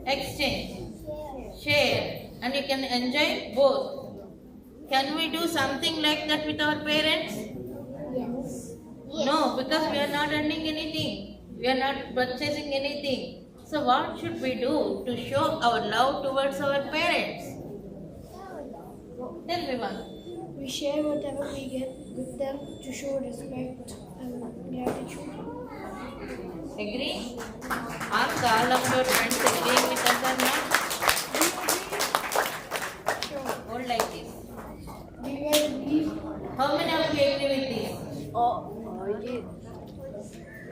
exchange, share, and you can enjoy both. Can we do something like that with our parents? Yes. No, because we are not earning anything. We are not purchasing anything. So what should we do to show our love towards our parents? Tell me one. We share whatever we get with them to show respect and gratitude. Agree? Ask all of your friends agreeing with us or not? Hold like this. How many of you agree with this? Oh, I did.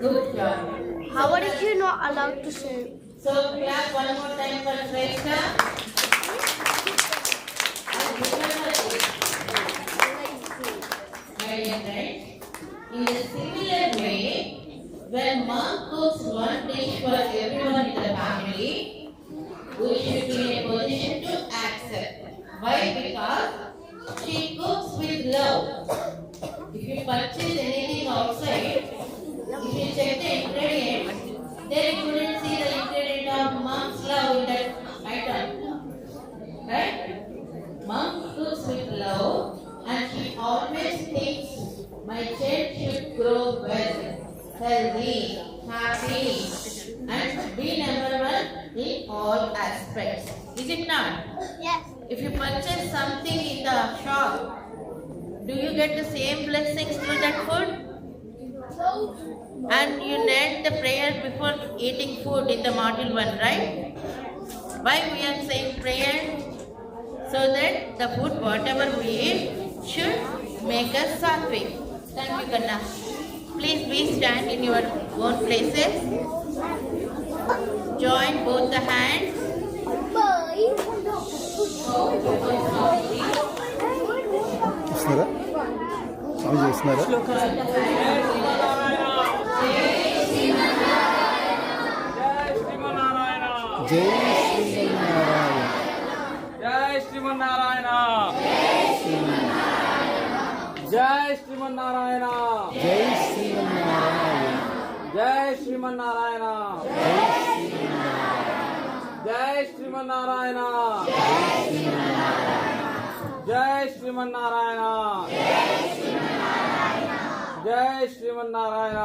Good job. How are you not allowed to say? So clap one more time for Prajna. Right? In a similar way, when mom cooks one dish for everyone in the family, we should be in a position to accept. Why? Because she cooks with love. If you purchase anything outside, if you check the ingredient, then you couldn't see the ingredient of mom's love in that item. Right? Mom cooks with love and she always thinks my child should grow well, healthy, happy, and be number one in all aspects. Is it not? Yes. If you purchase something in the shop, do you get the same blessings through that food? And you need the prayer before eating food in the module 1, right? Why we are saying prayer? So that the food, whatever we eat, should make us sattvic. Thank you, Kanna. Please be stand in your own places. Join both the hands. చూస్తున్నారా స్వామి చూస్తున్నారా జై శ్రీమన్నారాయణ జై శ్రీమన్నారాయణ జై శ్రీమన్నారాయణ జై శ్రీమన్నారాయణ జై శ్రీమన్నారాయణ జై Srimannarayana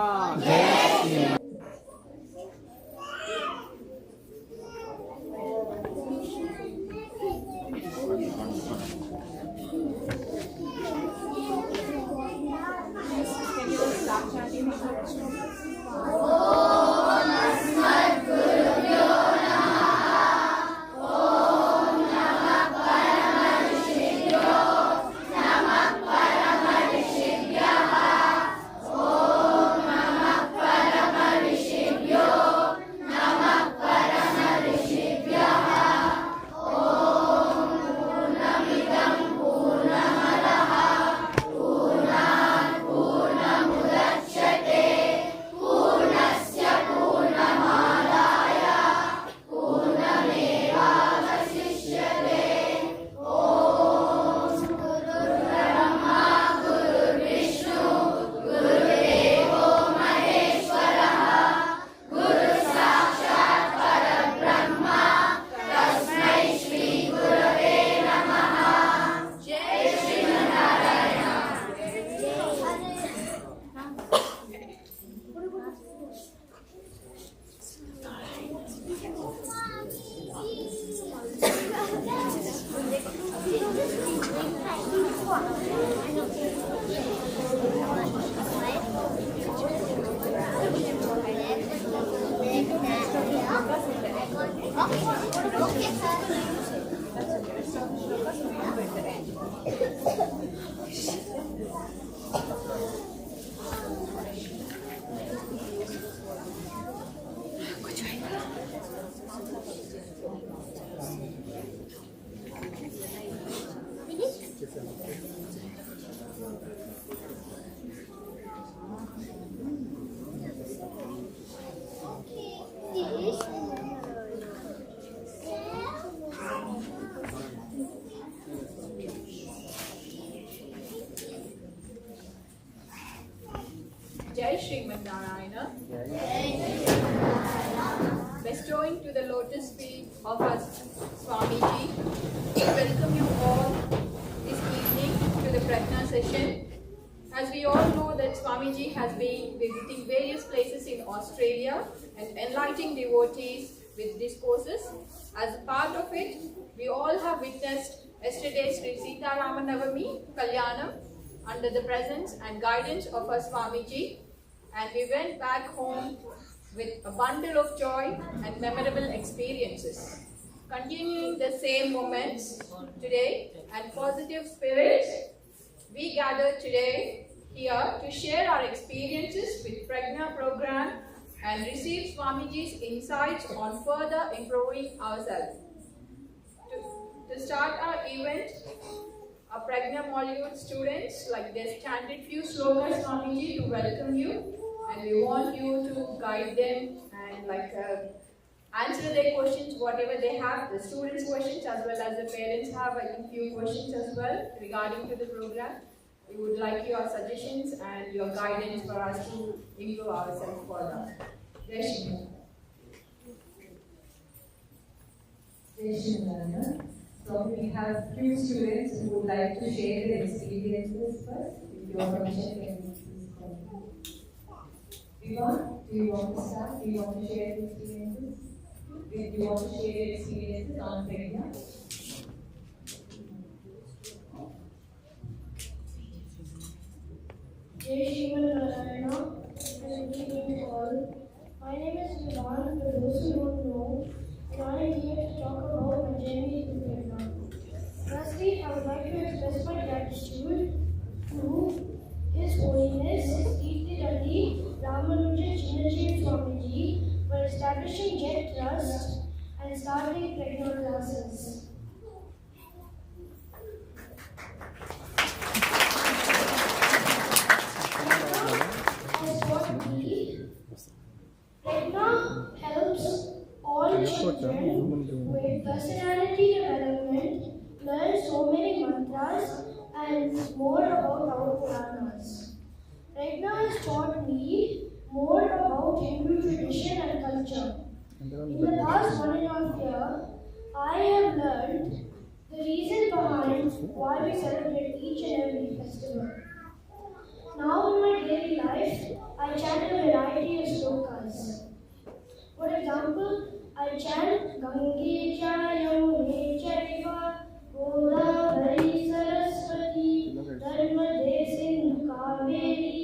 Jai Sriman Narayana. Bestowing to the Lord lotus feet of our Swami G. We welcome you all this evening to the Prajna session. As we all know that Swami G has been visiting various places in Australia and enlightening devotees with discourses. As a part of it, we all have witnessed yesterday's Sri Sita Ramanavami Kalyanam under the presence and guidance of our Swami G, and we went back home with a bundle of joy and memorable experiences. Continuing the same moments today and positive spirits, we gathered today here to share our experiences with Prajna program and receive Swamiji's insights on further improving ourselves. To start our event, our Prajna module students, they chanted few slokas Swamiji to welcome you, and we want you to guide them and answer their questions, whatever they have, the students' questions as well as the parents have, I think, few questions as well regarding to the program. We would like your suggestions and your guidance for us to improve ourselves further. Jai Shri. Jai Shri. So we have few students who would like to share their experiences first. If your permission, can you please continue? Viva, do you want to start? Do you want to share your experiences? Do you want to share your experiences on Prajna? Jai Shri. Good evening all. My name is Vivan. For those who don't know, I am here to talk about my journey to Prajna. Firstly, I would like to express my gratitude to His Holiness Tirthiralli Ramanuja Chinnaji Swamiji for establishing Jet Trust and starting Prajna classes. Prajna helps all children with personality development learn so many mantras and more about our Puranas. Prajna has taught me more about Hindu tradition and culture. In the past 1.5 years, I have learned the reason behind why we celebrate each and every festival. Now in my daily life, I chant a variety of slokas. For example, I chant Gange cha Yamune chaiva Godavari Saraswati Narmade Sindhu Kaveri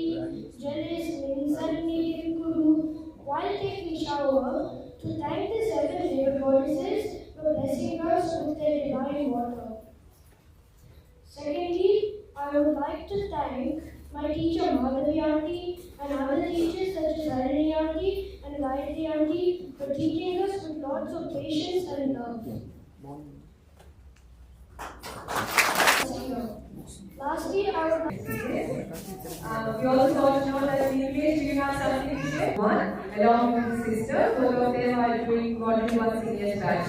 Jalismin Sannidhim Kuru while taking shower to thank the 7 river goddesses for blessing us with their divine water. Secondly, I would like to thank my teacher Madhavi Aunty and other teachers such as Harini Aunty and Gayatri Aunty for teaching us with lots of patience and love. Lastly, I would like We also know that in English you have certificate one along with his sister. Both of them are doing volume 1 senior batch.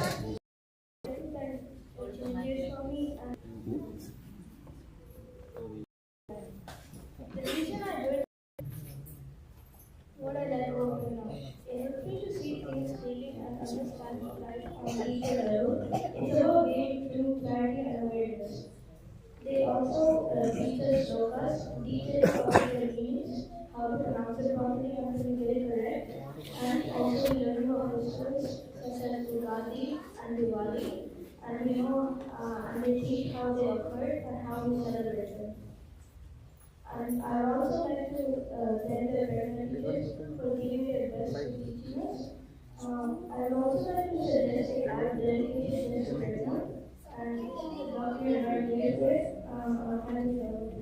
The reason I do it, what I let go of now, it helps me to see things clearly and understand life on a deeper level. It's about gaining true clarity and awareness. They also teach us slokas, details about their meanings, how to pronounce it properly and to get it correct, and also we learn about festivals such as Ugadi and Diwali, and and they teach how they occurred and how we celebrate them. And I would also like to thank the Prajna teachers for giving their best to teaching us. I would also like to suggest a app dedicated to Prajna, and the document right here with kindly developed.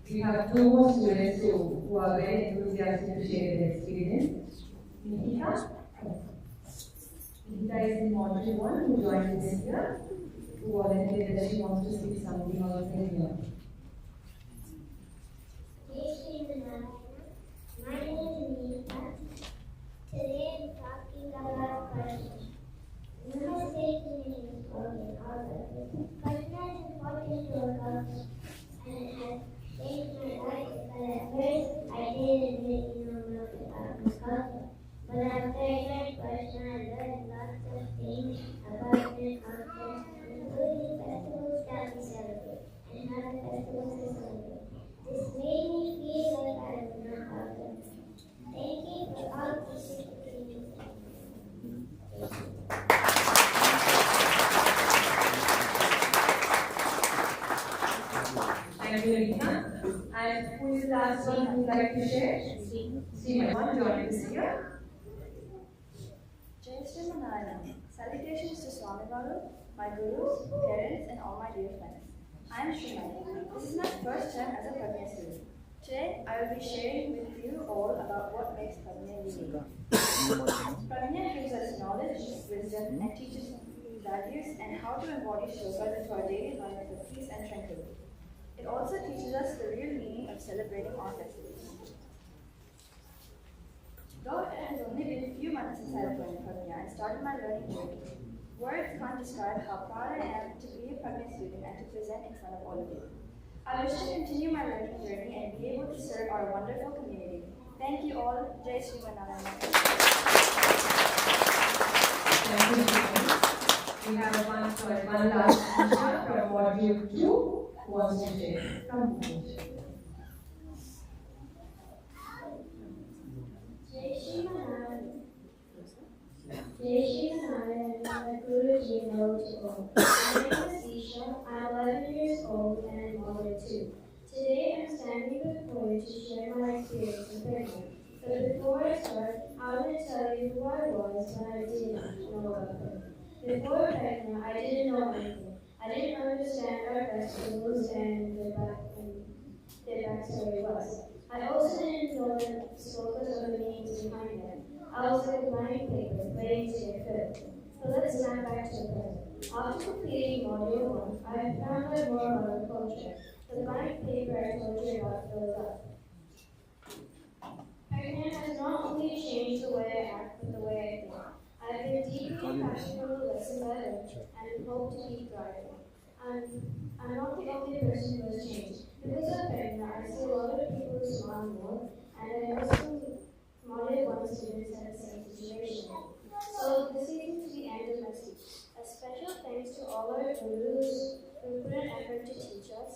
We have 2 more students who are very enthusiastic to share their experience. Nikita. Nikita is in module 1 who joined this year, who volunteered that she wants to speak something about Prajna. My name is Nikita. Today I'm talking about Prajna. Namaste to me is Prajna is important to us and has made Prajna. And who is the last one who would like to share? Sriman, join us here. Jai Sri Manara. Salutations to Swami Babu, my gurus, parents, and all my dear friends. I am Srimani. This is my first term as a Prajna student. Today, I will be sharing with you all about what makes Prajna unique. Prajna gives us knowledge, wisdom, and teaches values and how to embody shlokas into our daily life with peace and tranquility. It also teaches us the real meaning of celebrating our festivals. Though it has only been a few months since I joined Prajna and started my learning journey, words can't describe how proud I am to be a Prajna student and to present in front of all of you. I wish to continue my learning journey and be able to serve our wonderful community. Thank you all. Jai Sri Manara. Thank you, Srimani. We have one last teacher from module 2 who wants to share. Come, Bhupesh. Jai Shri Manara. Jai Shri Manara, my Guruji knows all. My name is Isha. I'm 11 years old and I'm model 2. Today I'm standing before you to share my experience in Prajna. But before I start, I want to tell you who I was when I didn't know about Prajna. Before Prajna, I didn't know anything. I didn't understand our festivals and their backstory was. I also didn't know the slokas or the meanings behind them. I was like a blank paper, waiting to get filled. So let's snap back to the present. After completing module 1, I found out more about the culture. The blank paper I told you about filled up. Prajna has not only changed the way I act, but the way I think. I've been deeply impacted by the lessons I learned and hope to keep thriving. I'm not the only person who has changed. Because of Prajna, I see a lot of people who smile more, and I know some model 1 students have the same situation. So this leads to the end of my speech. A special thanks to all our gurus who put an effort to teach us,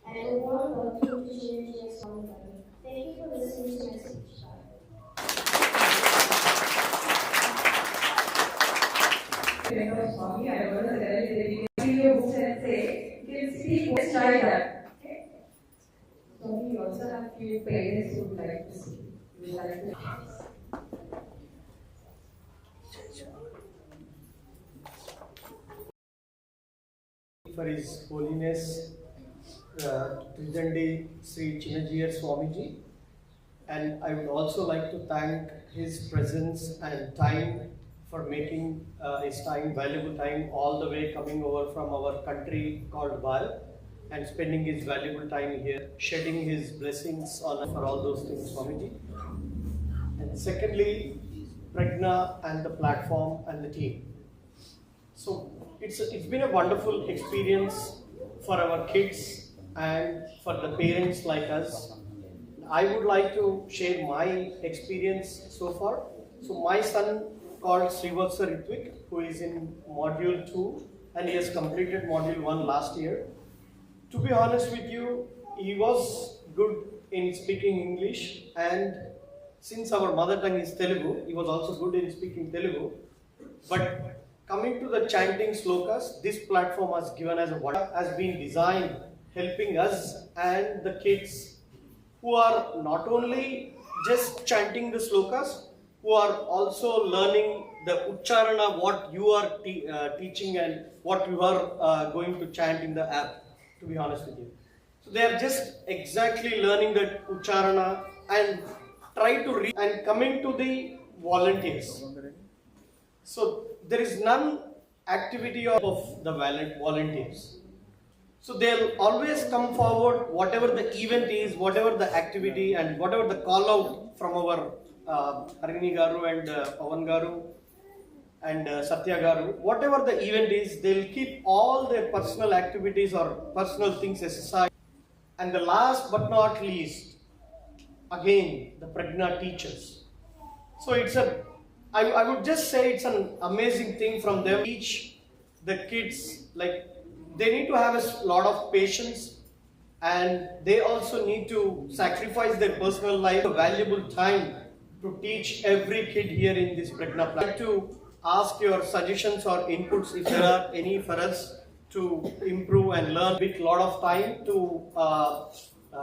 and a warm welcome to Swami G. Thank you for listening to my speech. Swami, I want to tell you your books and say, you can speak, let's try that. Okay? Swami, we also have few parents who would like to speak. We would like to. For His Holiness Trijandi Sri Chinnajiyar Swami G, and I would also like to thank his presence and time for making his time, valuable time, all the way coming over from our country called Bharat and spending his valuable time here, shedding his blessings on for all those things, Swamiji. And secondly, Prajna and the platform and the team. So it's been a wonderful experience for our kids and for the parents like us. I would like to share my experience so far. So my son called Srivatsa Ritvik, who is in module 2 and he has completed module 1 last year. To be honest with you, he was good in speaking English, and since our mother tongue is Telugu, he was also good in speaking Telugu. But coming to the chanting slokas, this platform has given us has been designed helping us and the kids who are not only just chanting the slokas, who are also learning the ucharana, what you are teaching and what you are going to chant in the app, to be honest with you. So they are just exactly learning that ucharana and try to read. And coming to the volunteers. So there is none activity of the volunteers. So they'll always come forward, whatever the event is, whatever the activity and whatever the call out from our Harini Garu and Pavan Garu and Satya Garu, whatever the event is, they'll keep all their personal activities or personal things aside. And the last but not least, again, the Prajna teachers. So I would just say it's an amazing thing from them. Teach the kids, like they need to have a lot of patience, and they also need to sacrifice their personal life, a valuable time to teach every kid here in this Prajna platform. I'd like to ask your suggestions or inputs if there are any for us to improve and learn with a lot of time to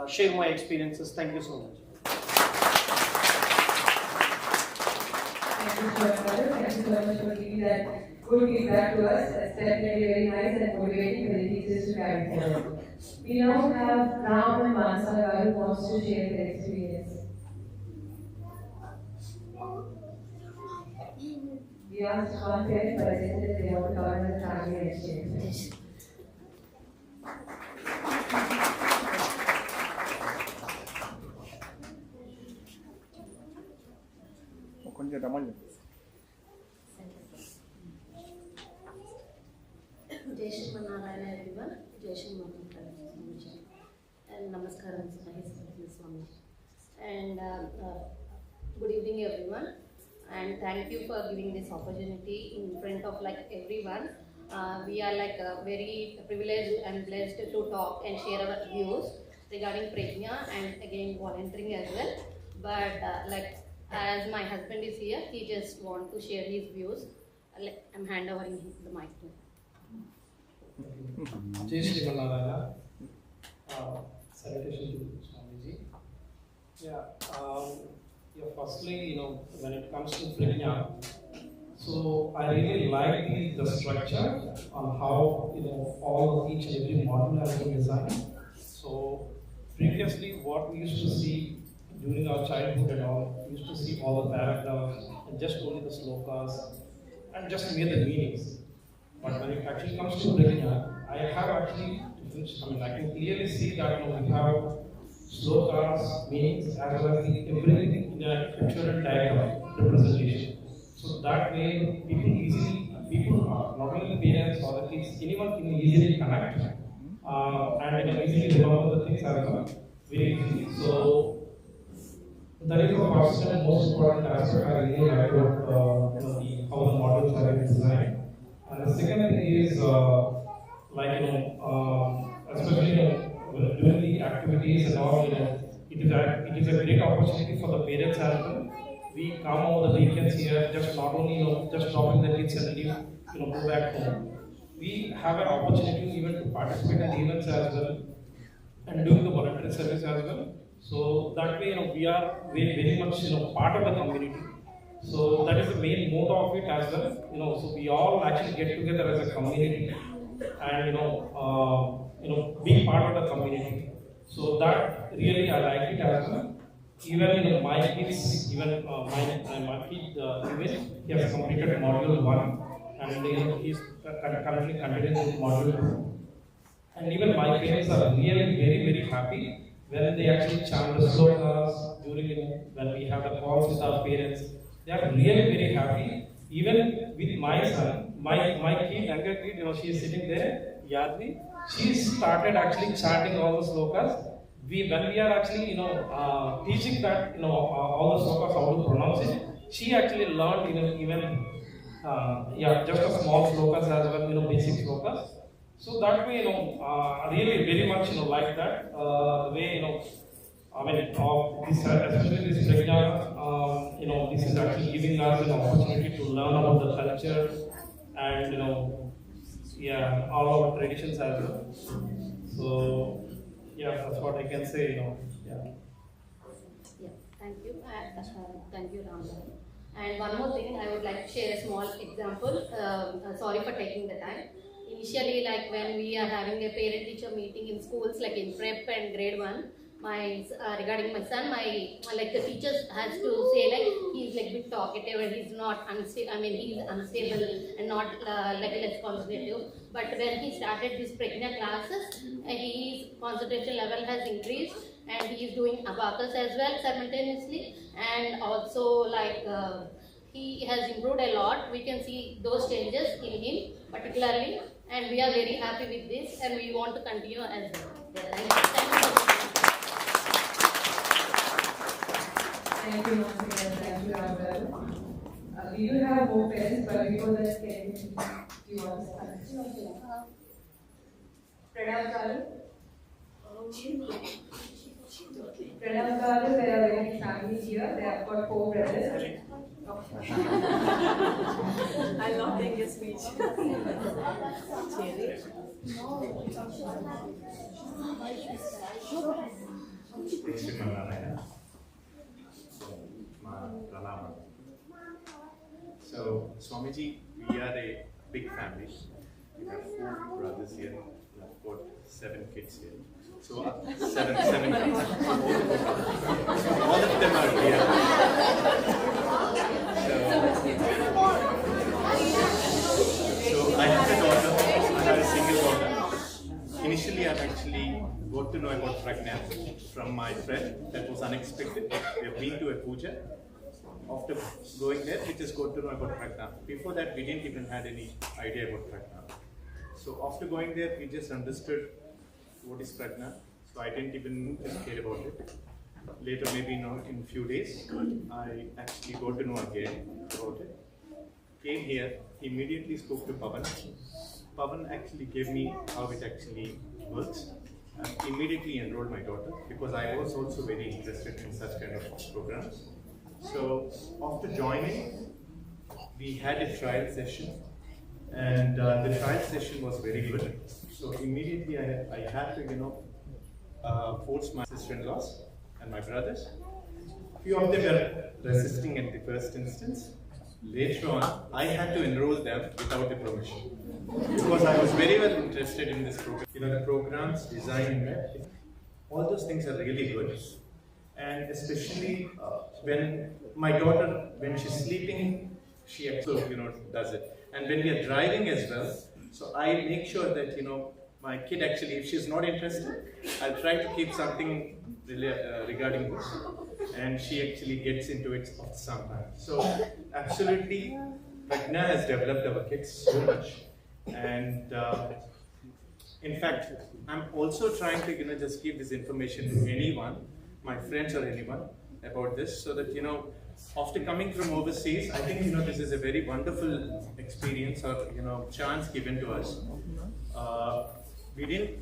share my experiences. Thank you so much. Thank you, brother. Thank you so much for giving that good feedback to us. That's definitely very nice and motivating for the teachers to carry forward. We now have Ram and Mansa who wants to share their experience. We asked one parent, but they said they want to cover the family exchange. కొంచెం రమ్మని Jai Shri Narayana everyone, Jai Shri Swamiji, and Namaskaram Swami. And good evening everyone, and thank you for giving this opportunity in front of like everyone. We are like very privileged and blessed to talk and share our views regarding Prajna and again volunteering as well. But like as my husband is here, he just want to share his views. I'm handovering the mic to him. Jai Shri Narayana. Salutation to Swami G. Firstly, when it comes to Prajna, so I really like the structure on how each and every module has been designed. So previously, what we used to see during our childhood and all, we used to see all the paragraphs and just only the slokas and just mere the meanings. But when it actually comes to Prajna, I have actually, I can clearly see that we have slokas, meanings, as well as everything in a pictorial diagram representation. So that way, people not only parents or the kids, anyone can easily connect and easily remember the things as well very easily. So that is the first and most important aspect I really like about how the modules are designed. And the second thing is especially during the activities and all, it is a great opportunity for the parents as well. We come over the weekends here, just not only just dropping the kids and leave, go back home. We have an opportunity even to participate in the events as well and doing the voluntary service as well. So that way, we are very much part of the community. So that is the main motto of it as well. So we all actually get together as a community and be part of the community. So that really I like it as well. Even my kids, even my kid, even he has completed module 1 and he is currently continuing with module 2. And even my parents are really very happy when they actually chant the slokas during when we have the calls with our parents. They are really very happy. Even with my son, my kid, younger kid, she is sitting there, Yadvi. She started actually chanting all the slokas. When we are actually, teaching that, all the slokas, how to pronounce it, she actually learned, even, just a small slokas as well, basic slokas. So that way, really very much, like that, the way, especially this Prajna, this is actually giving us an opportunity to learn about the culture and, all our traditions as well. So, that's what I can say, Thank you. Thank you, Ram. And one more thing, I would like to share a small example. Sorry for taking the time. Initially, like when we are having a parent-teacher meeting in schools, like in prep and grade 1, regarding my son, the teachers has to say like he's like bit talkative and he's not he's unstable and not less concentrative. But when he started this Prajna classes, his concentration level has increased and he is doing abacus as well simultaneously, and also he has improved a lot. We can see those changes in him particularly, and we are very happy with this and we want to continue as well. Thank you. Thank you once again. Thank you, Ram. We do have more parents, but before that, do you want to start? Pranav Kalu. Pranav Kalu, there are many families here. They have got 4 brothers. I'll not take your speech. So, Swami G, we are a big family. We have 4 brothers here. We have got 7 kids here. So, seven kids. All of them are here. So I have a daughter. I have a single daughter. Initially, I've actually got to know about Prajna from my friend. That was unexpected. We have been to a puja. After going there, we just got to know about Prajna. Before that, we didn't even had any idea about Prajna. So after going there, we just understood what is Prajna. So I didn't even care about it. Later, maybe in few days, I actually got to know again about it. Came here, immediately spoke to Pavan. Pavan actually gave me how it actually works. I immediately enrolled my daughter because I was also very interested in such kind of programs. So after joining, we had a trial session, and the trial session was very good. So immediately I had to force my sister-in-laws and my brothers. Few of them were resisting at the first instance. Later on, I had to enroll them without the permission because I was very well interested in this program. The programs, design, all those things are really good. And especially when my daughter, when she's sleeping, she actually does it. And when we are driving as well, so I make sure that my kid actually, if she's not interested, I'll try to keep something regarding this, and she actually gets into it sometimes. So absolutely, Prajna has developed our kids so much, and in fact, I'm also trying to just give this information to anyone, my friends or anyone, about this, so that after coming from overseas, I think this is a very wonderful experience or chance given to us.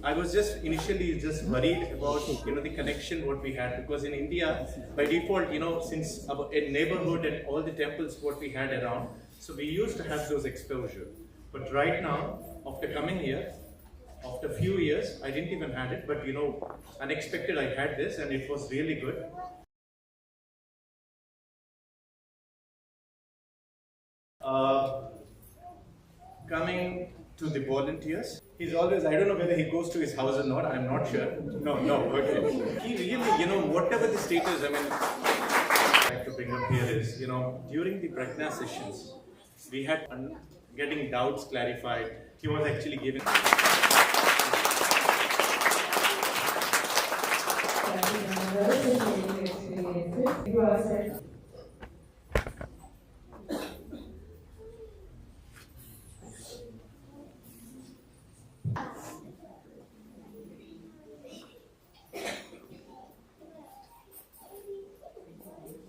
I was just initially just worried about the connection what we had, because in India by default since our neighborhood and all the temples what we had around, so we used to have those exposure. But right now, after coming here, after a few years, I didn't even had it, but unexpected I had this, and it was really good. Coming to the volunteers, he's always, I don't know whether he goes to his house or not, I'm not sure. No, okay. He really, whatever the status, I'd like to bring up here is, during the Prajna sessions, we had getting doubts clarified. He was actually given.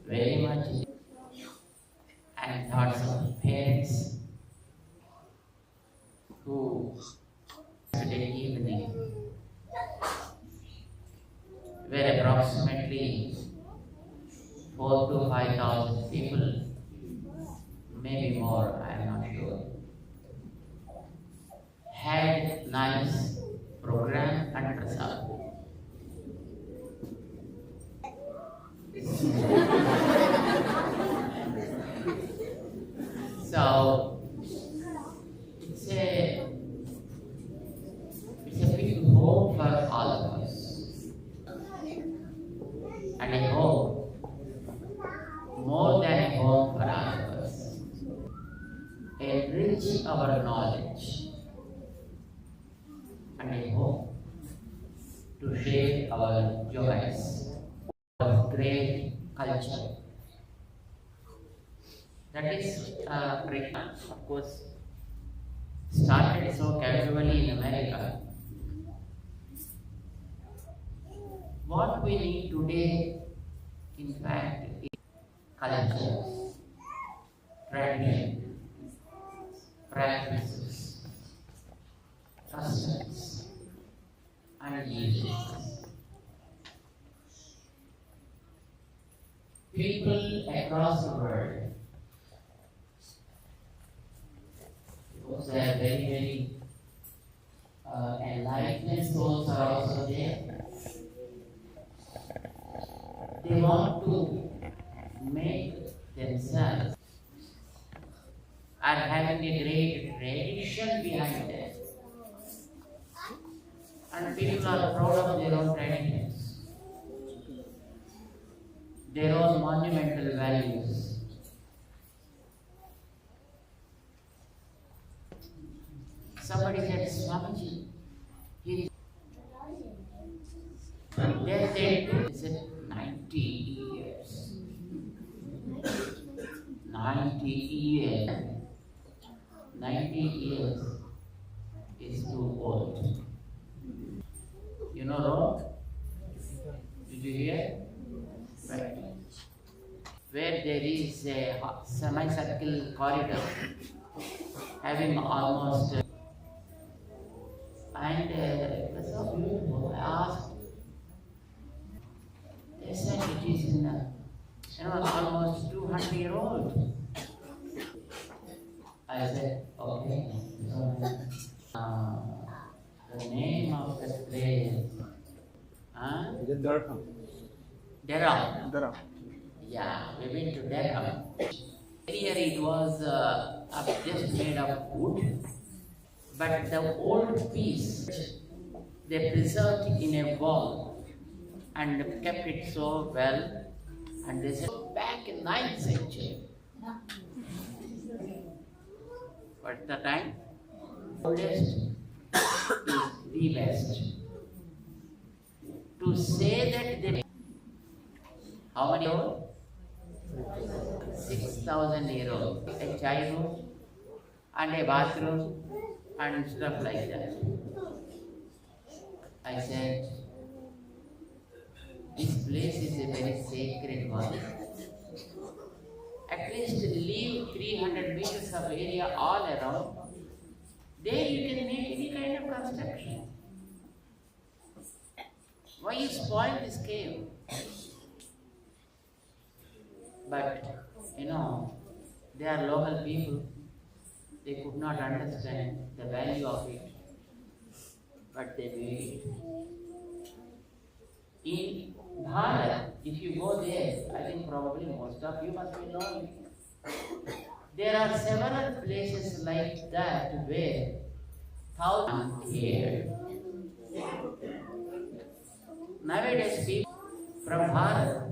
Very much and thoughts of parents who today evening where approximately 4,000 to 5,000 people, maybe more, I am not sure, had nice program and prasad. So it's a big hope for all of us, and I hope more than a hope for all of us, enrich our knowledge, and I hope to share our joys of great culture. That is Prajna, of course, started so casually in America. What we need today, in fact, is culture, tradition, practices, customs, and uses. People across the world, because they are very, very enlightened souls are also there. they want to make themselves are having a great tradition behind them. And people are proud of their own traditions, their own monumental values. Somebody said, Swamiji, he then they said 90 years. 90 years. 90 years is too old. You know Rome? Did you hear? Right. Where there is a semicircle corridor having almost and it was so beautiful. I asked, they said it is in almost 200-year-old. I said, okay. The name of the place. Durham. Yeah, we went to Durham. Earlier it was just made of wood, but the old piece they preserved in a wall and kept it so well, and they said back in 9th century. What's the time? Oldest is the best. To say that they how many old? 6,000 year old. A child room and a bathroom and stuff like that. I said, this place is a very sacred one. At least leave 300 meters of area all around. There you can make any kind of construction. Why you spoil this cave? But, they are local people. They could not understand the value of it. But they made it. In Bharat, if you go there, I think probably most of you must be knowing. There are several places like that where thousands here. Nowadays, people from Bharat,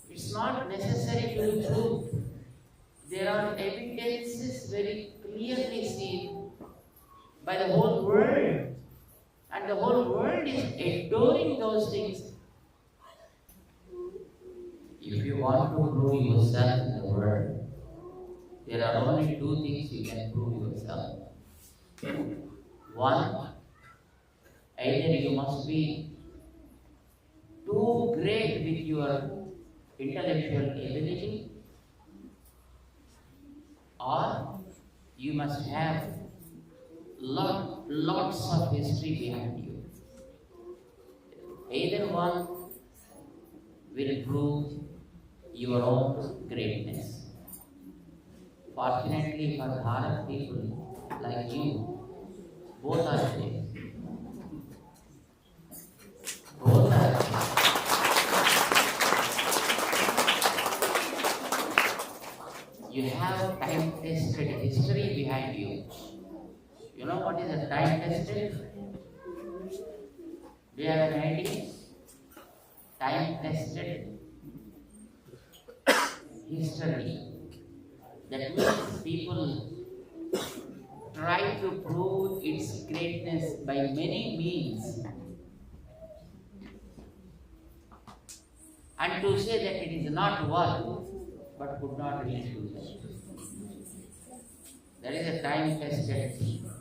it's not necessary to be true. There are evidences very clearly seen by the whole world, and the whole world is adoring those things. If you want to prove yourself in the world, there are only two things you can prove yourself. One, either you must be too great with your intellectual ability, or you must have lots of history behind you. Either one will prove your own greatness. Fortunately for Bharat people like you, both are there. Both are there. You have time-tested history behind you. You know what is a time-tested? Do you have an idea? Time-tested history. That means people try to prove its greatness by many means, and to say that it is not worth, but could not really do that. That is a time-tested thing.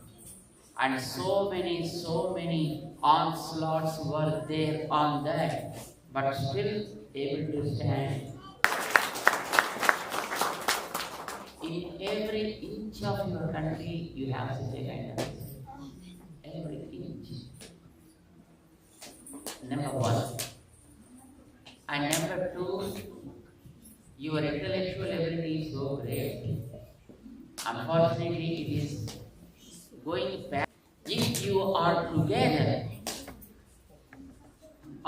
And so many onslaughts were there on that, but still able to stand. In every inch of your country, you have such a kind of thing. Every inch. Number one. And number two, your intellectual ability is so great. Unfortunately, it is going back. If you are together,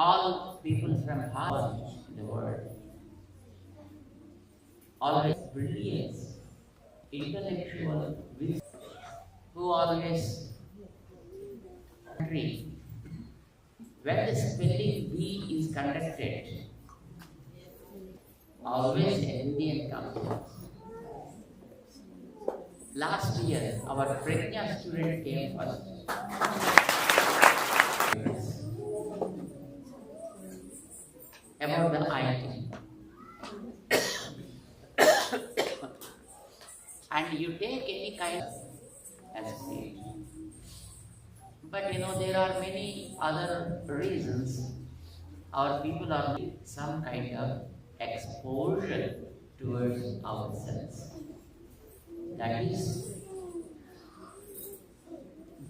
all people from heart in the world. Always brilliance, intellectual wisdom, who always country. When the spelling bee is conducted, always Indian comes. Last year, our Prajna student came first. About the IT. And you take any kind as state. But there are many other reasons our people are some kind of exposure towards ourselves. That is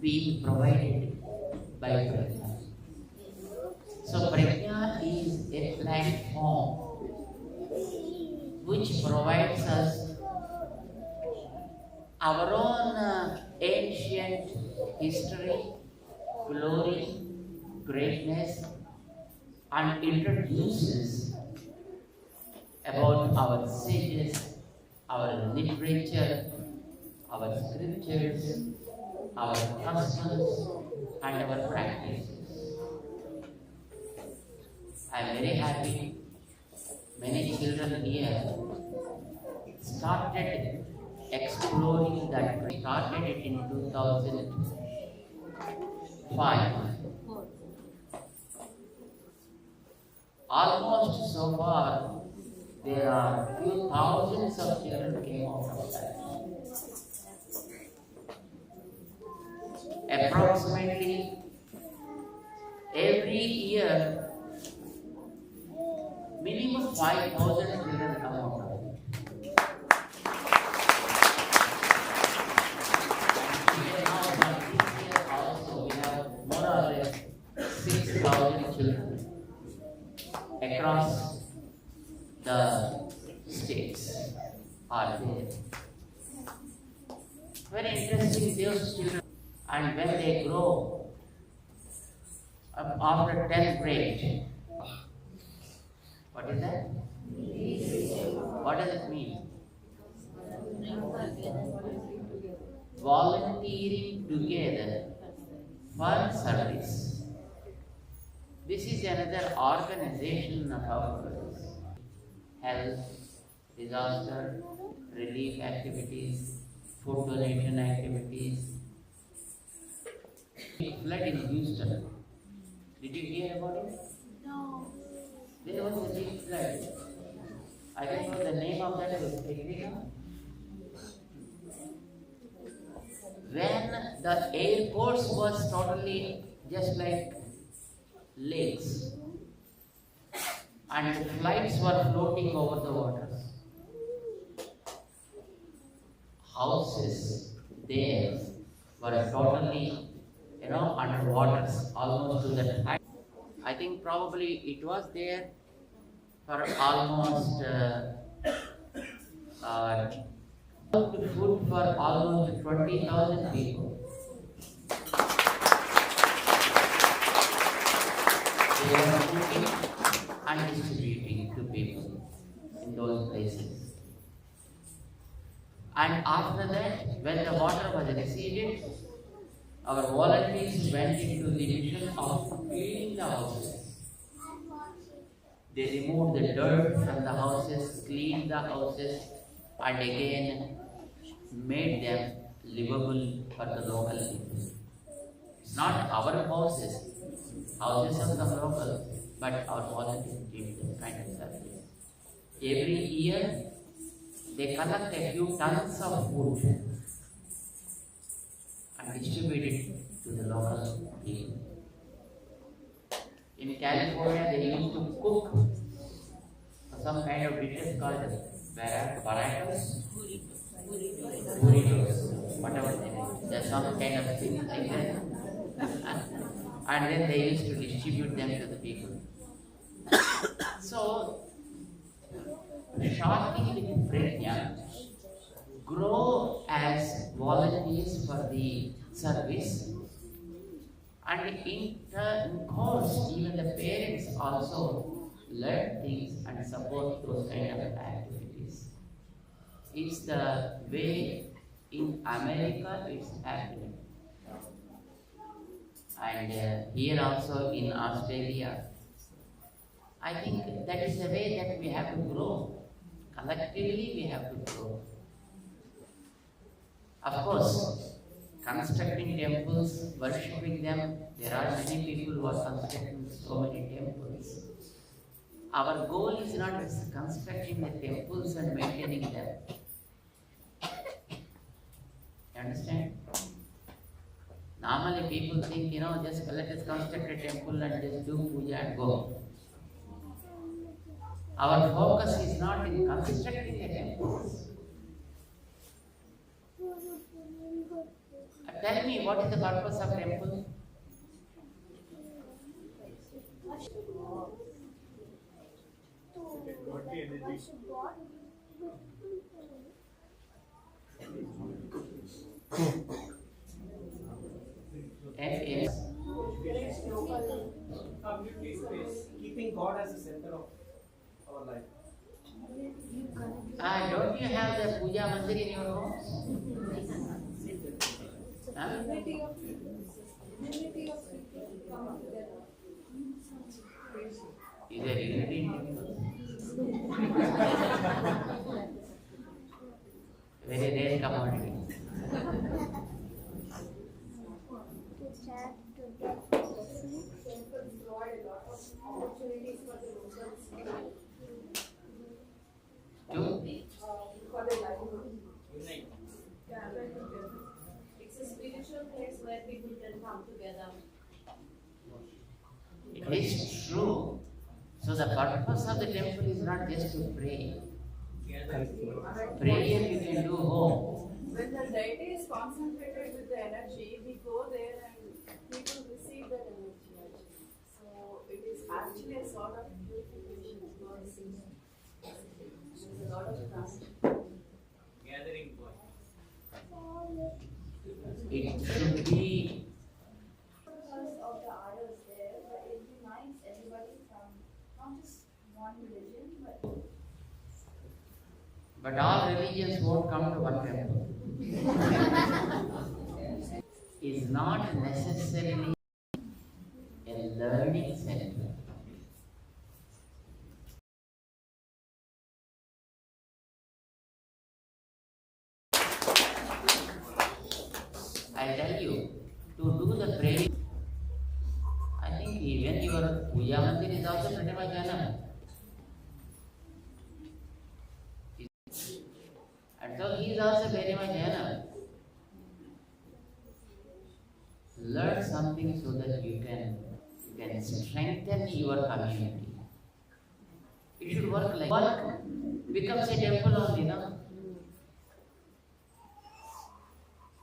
being provided by Prajna. So Prajna is a platform which provides us our own ancient history, glory, greatness, and introduces about our sages, our literature, our scriptures, our customs, and our practices. I am very happy many children here started exploring that. We started it in 2005. Almost so far, there are few thousands of children came out of that. Approximately every year, minimum 5,000 children come out of it. More or less 6,000 children across the states are there. Very interesting, those children, and when they grow up after 10th grade, what is that? What does it mean? Volunteering together for service. This is another organization of ours. Health, disaster, relief activities, food donation activities. Flood in Houston. Did you hear about it? No. There was a big flood. I don't know the name of that. When the airports was totally just like lakes, and the flights were floating over the waters, houses there were totally, under waters, almost to the height. I think probably it was there for almost food for almost 20,000 people. They were cooking and distributing to people in those places. And after that, when the water was receded, our volunteers went into the mission of cleaning the houses. They removed the dirt from the houses, cleaned the houses, and again made them livable for the local people. It's not our houses of the locals, but our volunteers give this kind of service. Every year, they collect a few tons of food and distribute it to the local people. In California, they used to cook some kind of dishes called burritos, whatever they name. There's some kind of thing like that. And then they used to distribute them to the people. So, shortly with Prajna grow as volunteers for the service, and in of course, even the parents also learn things and support those kind of activities. It's the way in America it's happening. And here also in Australia, I think that is the way that we have to grow. Collectively we have to grow. Of course, constructing temples, worshipping them, there are many people who are constructing so many temples. Our goal is not just constructing the temples and maintaining them. You understand? Normally people think, just let us construct a temple and just do puja and go. Our focus is not in constructing the temples. Tell me, what is the purpose of temple? Community space, keeping God as the center of our life. Don't you have the puja mandir in your home? Is there unity in temple? Very rare commodity. For the livelihood. It's a spiritual place where people can come together. It is true. So the purpose of the temple is not just to pray. Prayer you can do home. When the deity is concentrated with the energy, we go there and people receive that energy. So it is actually a sort of purification because there's a lot of trust. Gathering point. It should be. Because of the idols there, but it unites everybody from not just one religion, But all religions won't come to one temple. Is not necessarily a learning center. I tell you, to do the prayer, I think even your puja mandir is also pretty much enough. And so he is also very much enough. Learn something so that you can strengthen your community. It should work like work becomes a temple only, no?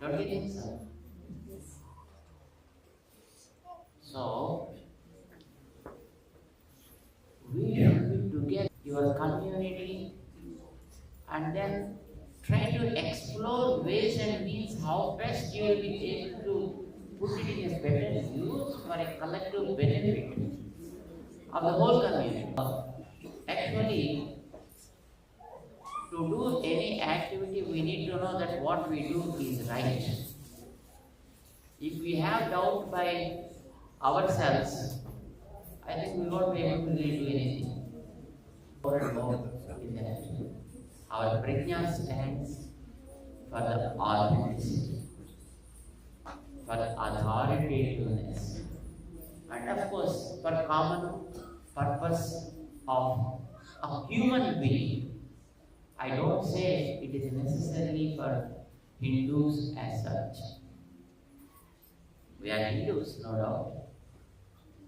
Don't you think so? So we should be together, your community, and then try to explore ways and means how best you will be able to put it in a better use for a collective benefit of the whole community. Actually, to do any activity, we need to know that what we do is right. If we have doubt by ourselves, I think we won't be able to really do anything. More and more in that. Our Prajna stands for the authenticity, for authoritativeness, and of course for common purpose of a human being. I don't say it is necessarily for Hindus as such. We are Hindus, no doubt.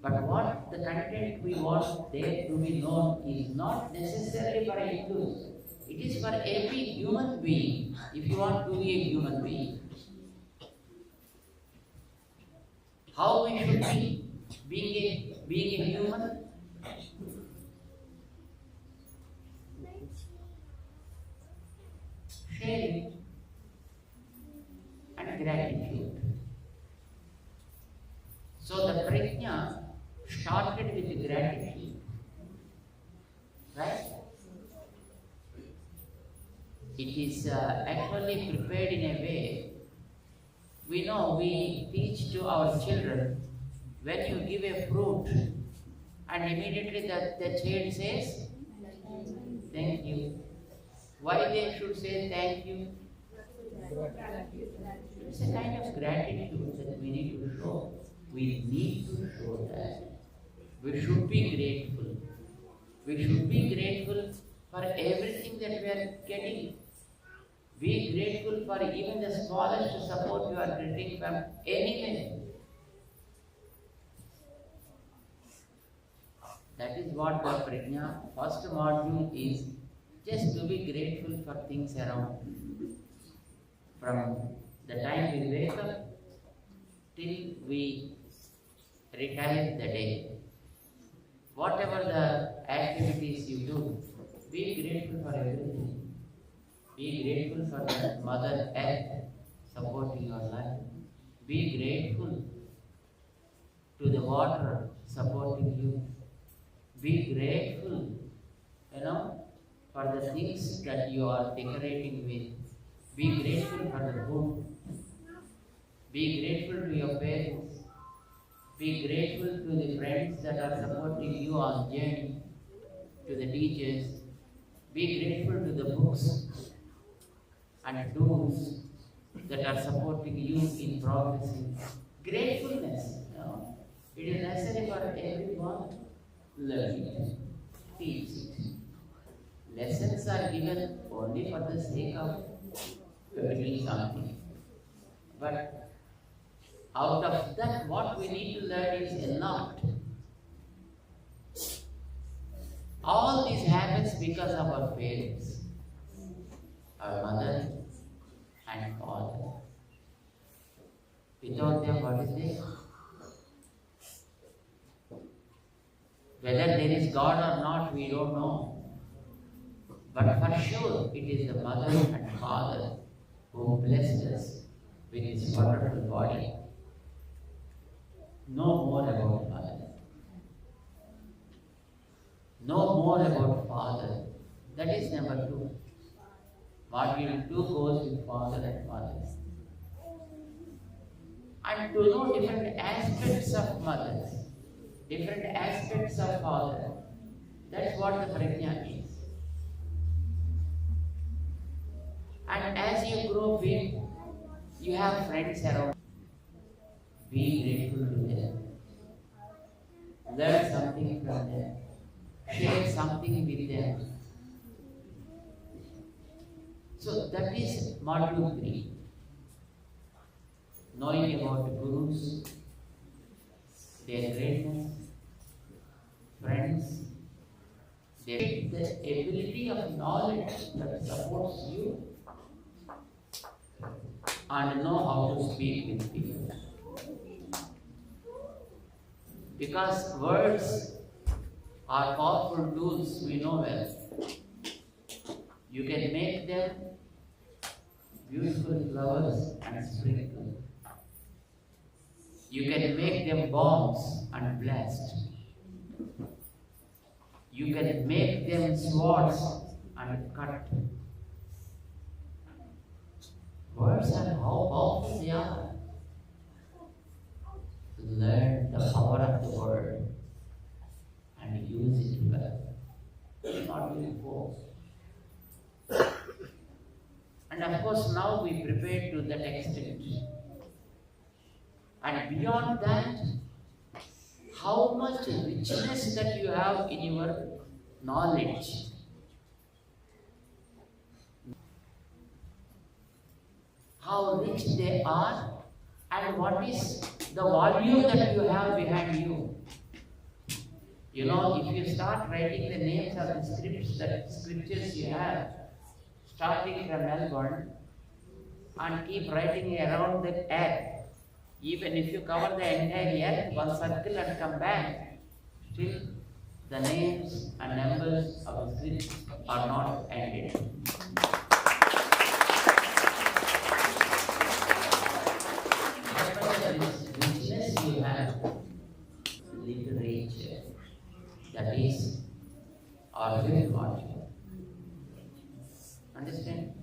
But what the content we want there to be known is not necessarily for Hindus. It is for every human being, if you want to be a human being. How we should be being a human? Sharing and gratitude. So the Prajna it is actually prepared in a way. We know we teach to our children, when you give a fruit and immediately the child says, thank you. Why they should say thank you? It's a kind of gratitude that we need to show. We need to show that. We should be grateful. We should be grateful for everything that we are getting. Be grateful for even the smallest support you are getting from anywhere. That is what the Prajna first module is, just to be grateful for things around. From the time we wake up till we retire the day. Whatever the activities you do, be grateful for everything. Be grateful for the Mother Earth supporting your life. Be grateful to the water supporting you. Be grateful, for the things that you are decorating with. Be grateful for the food. Be grateful to your parents. Be grateful to the friends that are supporting you on journey, to the teachers. Be grateful to the books and tools that are supporting you in progressing. Gratefulness, it is necessary for everyone. Learn it, teach it. Lessons are given only for the sake of doing something. But out of that, what we need to learn is a lot. All this happens because of our parents, our mother and father. Without them, what is there? Whether there is God or not, we don't know. But for sure, it is the mother and father who blessed us with this wonderful body. Know more about mother. Know more about father. That is number 2. Module 2 goes with father and mother. And to know different aspects of mother, different aspects of father. That's what the Prajna is. And as you grow big, you have friends around. Be grateful to them. Learn something from them. Share something with them. So that is module 3. Knowing about gurus, their greatness, friends, the ability of knowledge that supports you, and know how to speak with people. Because words are powerful tools, we know well. You can make them beautiful flowers and sprinkle. You can make them bombs and blast. You can make them swords and cut. Words are how powerful they are. Learn the power of the word and use it well. Not with force. And of course, now we prepare to that extent. And beyond that, how much richness that you have in your knowledge. How rich they are, and what is the volume that you have behind you. You know, if you start writing the names of the scriptures you have, starting from Melbourne, and keep writing around the earth, even if you cover the entire earth, one circle and come back, still the names and numbers of the scriptures are not ended. Richness you have, literature, that is our very module. Understand?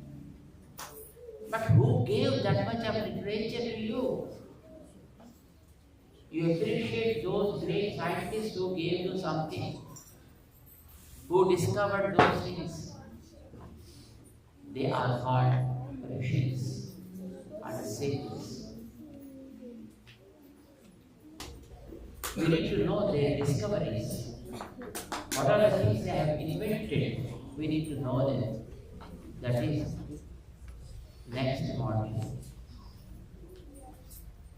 that much of literature to you. You appreciate those great scientists who gave you something, who discovered those things. They are called precious and sages. We need to know their discoveries. What are the things they have invented? We need to know them. That is next module.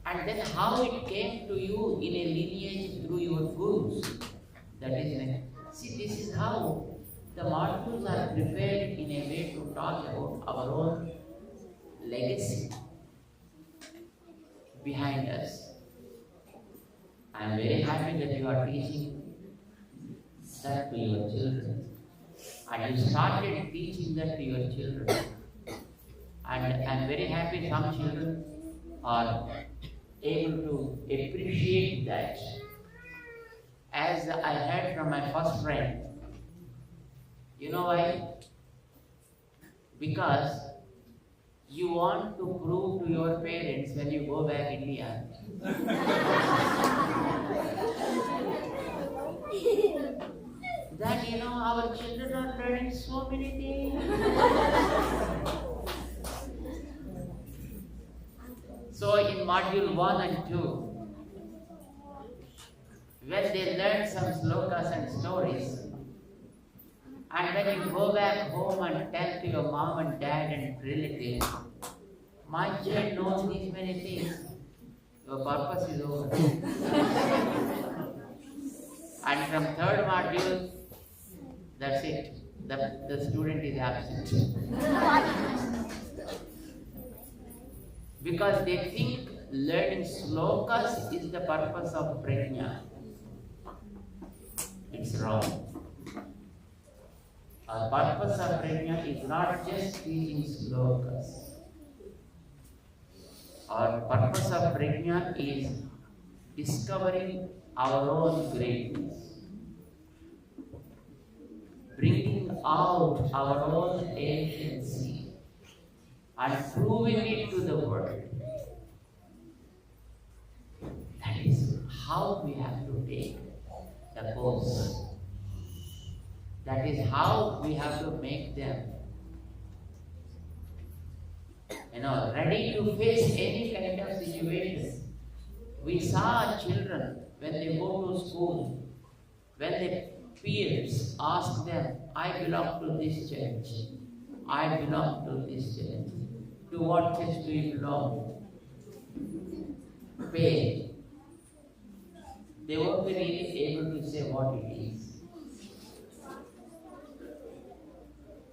And then how it came to you in a lineage through your gurus. That is next. See, this is how the modules are prepared in a way to talk about our own legacy behind us. I am very happy that you are teaching that to your children. And you started teaching that to your children. And I am very happy some children are able to appreciate that. As I heard from my first friend, you know why? Because you want to prove to your parents when you go back India that our children are learning so many things. So in module 1 and 2, when they learn some slokas and stories, and when you go back home and tell to your mom and dad and relatives, my child knows these many things, your purpose is over. And from third module, that's it. The student is absent. Because they think learning slokas is the purpose of Prajna. It's wrong. Our purpose of Prajna is not just teaching slokas. Our purpose of Prajna is discovering our own greatness, bringing out our own agency and proving it to the world. That is how we have to take the course. That is how we have to make them ready to face any kind of situation. We saw children when they go to school, when their peers ask them, I belong to this church, I belong to this church. To what church do you belong? Pay. They won't be really able to say what it is.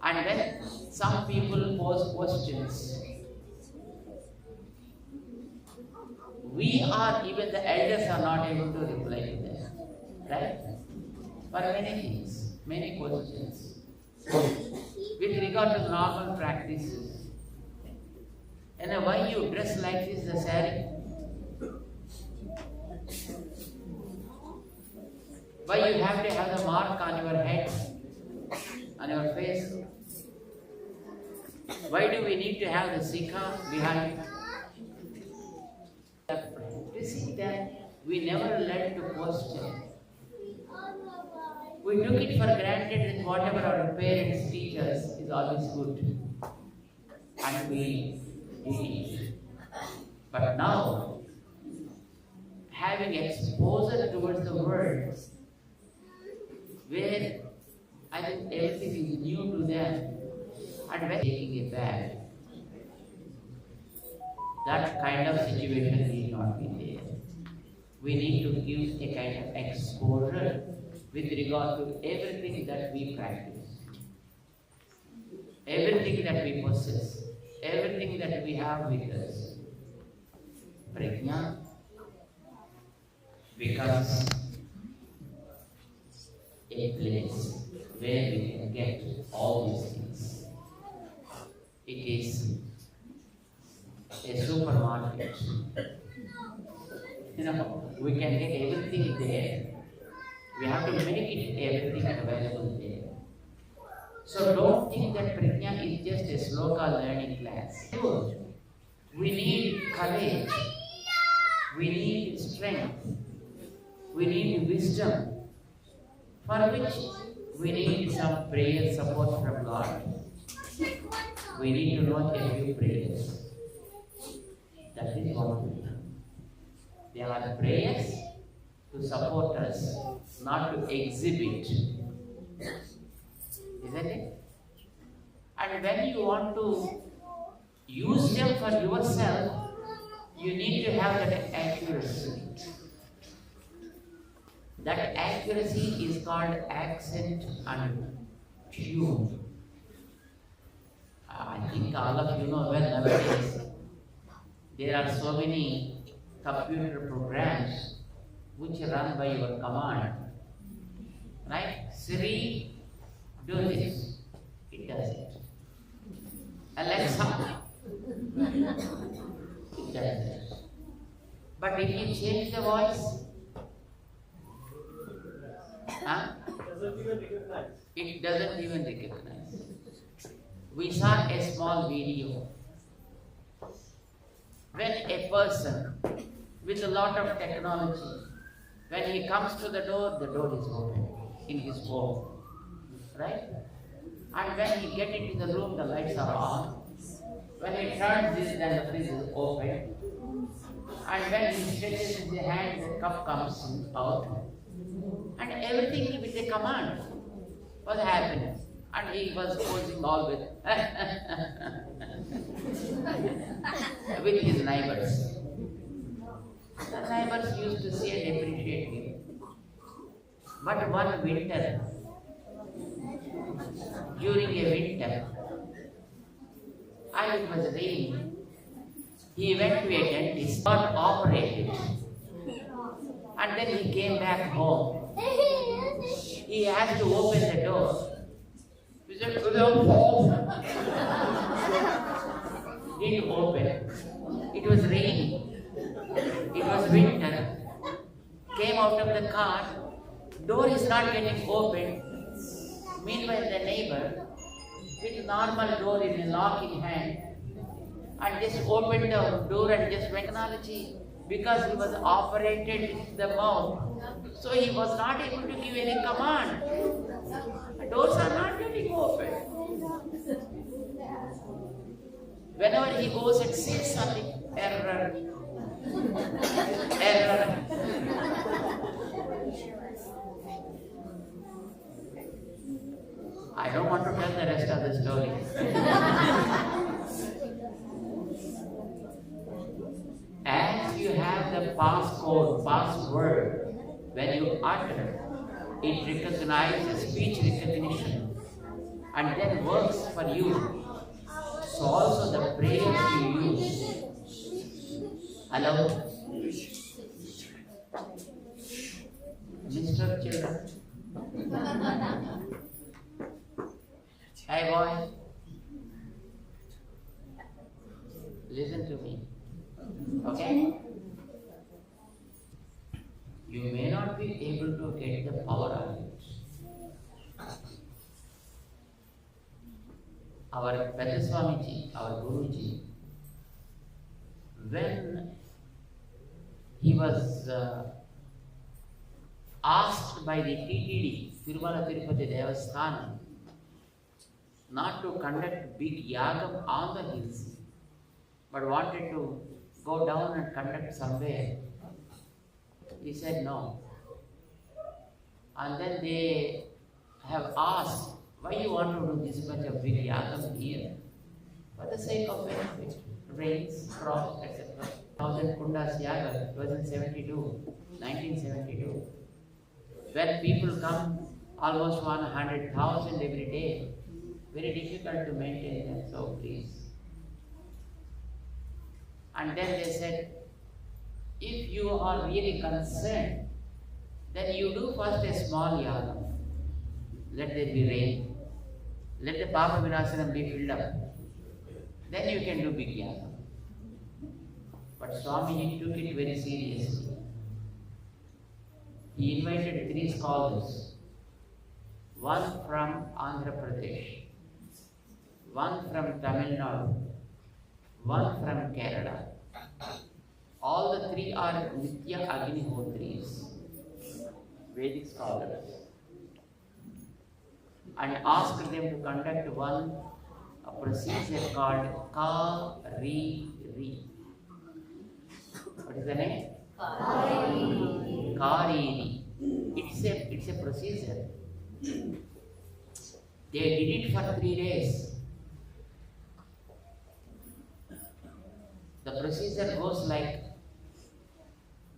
And when some people pose questions, even the elders are not able to reply to them. Right? For many things, many questions. With regard to normal practices, why you dress like this, the saree? Why you have to have the mark on your head, on your face? Why do we need to have the sikha behind? Practicing that, we never learn to question. We took it for granted that whatever our parents teach us is always good. And we did it. But now, having exposure towards the world, where I think everything is new to them, and when taking it back, that kind of situation need not be there. We need to give a kind of exposure with regard to everything that we practice, everything that we possess, everything that we have with us. Prajna becomes a place where we can get all these things. It is a supermarket. We can get everything there. We have to make it everything available there. So don't think that Prajna is just a sloka learning class. Sure, We need courage. We need strength. We need wisdom. For which we need some prayer support from God. We need to know a few prayers. That is what we do. They are prayers to support us, not to exhibit. Isn't it? And when you want to use them for yourself, you need to have that accuracy. That accuracy is called accent and tune. I think all of you know well nowadays there are so many computer programs which run by your command. Right? Siri, do this. It does it. Alexa, it does it. But if you change the voice, it doesn't even recognize. We saw a small video. When a person with a lot of technology, when he comes to the door is open in his home. Right? And when he gets into the room, the lights are on. When he turns this, then the fridge is open. And when he stretches his hand, the cup comes out. And everything with a command was happening. And he was posing all with with his neighbors. The neighbors used to see and appreciate him. But one winter, during a winter, and it was raining, he went to a dentist, got operated. And then he came back home. He had to open the door. He said, didn't open. It was raining. It was winter. Came out of the car. Door is not getting open. Meanwhile, the neighbor, with normal door in a lock in hand, and just opened the door and just went technology. Because he was operated in the mouth, so he was not able to give any command. The doors are not getting open. Whenever he goes and sees something, error. I don't want to tell the rest of the story. As you have the password, when you utter, it recognizes speech recognition and then works for you. So also the prayers you use. Hello? Mr. Children. Hey boy. Listen to me. Okay? You may not be able to get the power of it. Our Prajna Swami G, our Guru Ji, when he was asked by the TTD, Tirumala Tirupati Devasthanam, not to conduct big yagam on the hills, but wanted to go down and conduct somewhere. He said no. And then they have asked, why you want to do this much of big yagam here? For the sake of benefit, rains, crops, etc. 1000 kundas yaga, it was in 1972. When people come almost 100,000 every day, very difficult to maintain them, so please. And then they said, if you are really concerned, then you do first a small yagam. Let there be rain. Let the Papa Vinasanam be filled up. Then you can do big yagam. But Swami took it very seriously. He invited 3 scholars. One from Andhra Pradesh, one from Tamil Nadu, one from Kerala. All the three are Nitya Agnihotris, Vedic scholars, and asked them to conduct a procedure called Ka-Ri-Ri. What is the name? Ka-Ri-Ri. It's a procedure. They did it for 3 days. The procedure goes like,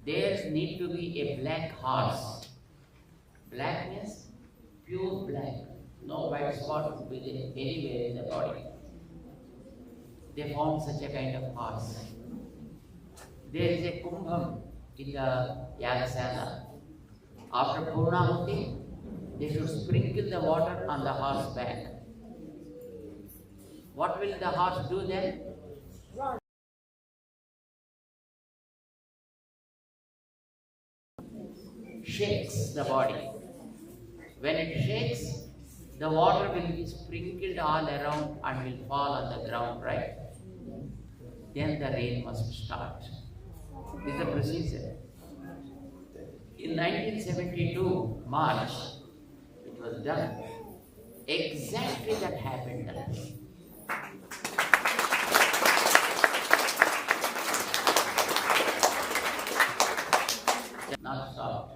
there need to be a black horse. Black means pure black. No white spot would be there anywhere in the body. They found such a kind of horse. There is a kumbham in the Yagasana. After Purnahuti, they should sprinkle the water on the horse back. What will the horse do then? Run. Shakes the body. When it shakes, the water will be sprinkled all around and will fall on the ground, right? Then the rain must start. This is the procedure. In 1972, March, it was done. Exactly that happened that day. Not stopped.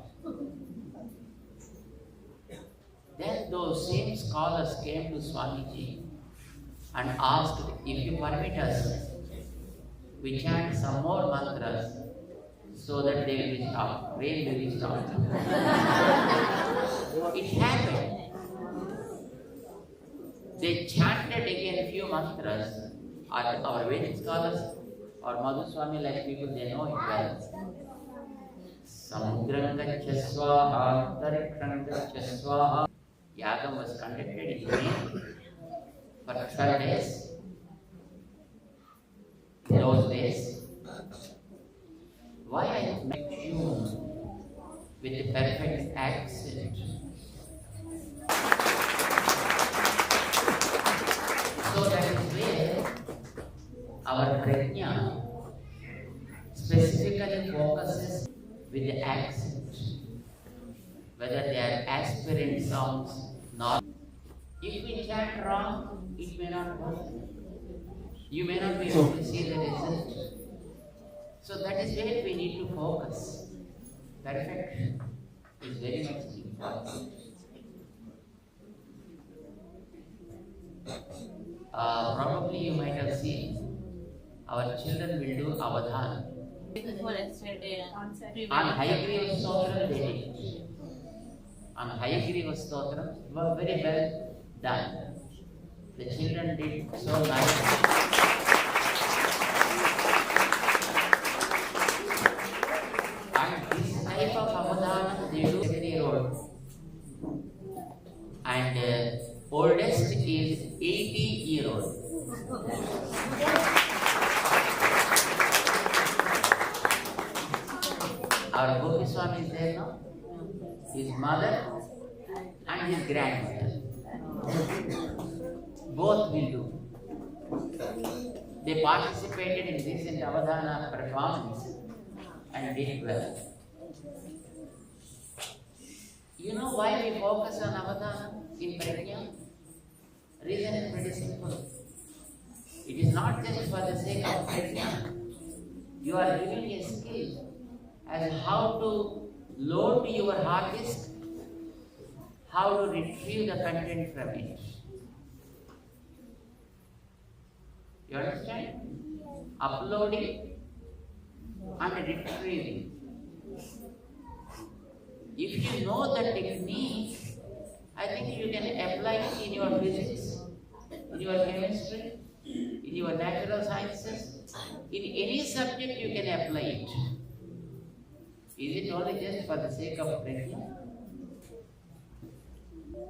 Then those same scholars came to Swami G and asked, if you permit us, we chant some more mantras so that they will be stopped, rain will be stopped. It happened. They chanted again a few mantras. Our Vedic scholars, or Madhu Swami like people, they know it well. Samudram gaccha swaha, tariksham gaccha swaha. Yagam was conducted in May for 12 days. Those days, why I make tune with the perfect accent? So that is where our Prajna specifically focuses with the accent, whether they are aspirant sounds, not. If we chant wrong, it may not work. You may not be able to see the result. So that is where we need to focus. Perfection is very much important. Probably you might have seen our children will do avadhan. On Hayagriva Stotram they did. On Hayagriva Stotram, it was very well done. The children did so nicely. And this type of avadhan they do 7-year-old. And oldest is 80-year-old. Our Gopi Swami is there now. His mother and his grandmother. Both will do. They participated in recent Avadhana performance and did well. You know why we focus on Avadhana in Prajna? Reason is pretty simple. It is not just for the sake of Prajna. You are giving a skill as how to load your hard disk, how to retrieve the content from it. You understand? Uploading and retrieving. If you know the technique, I think you can apply it in your physics, in your chemistry, in your natural sciences, in any subject you can apply it. Is it only just for the sake of Prajna?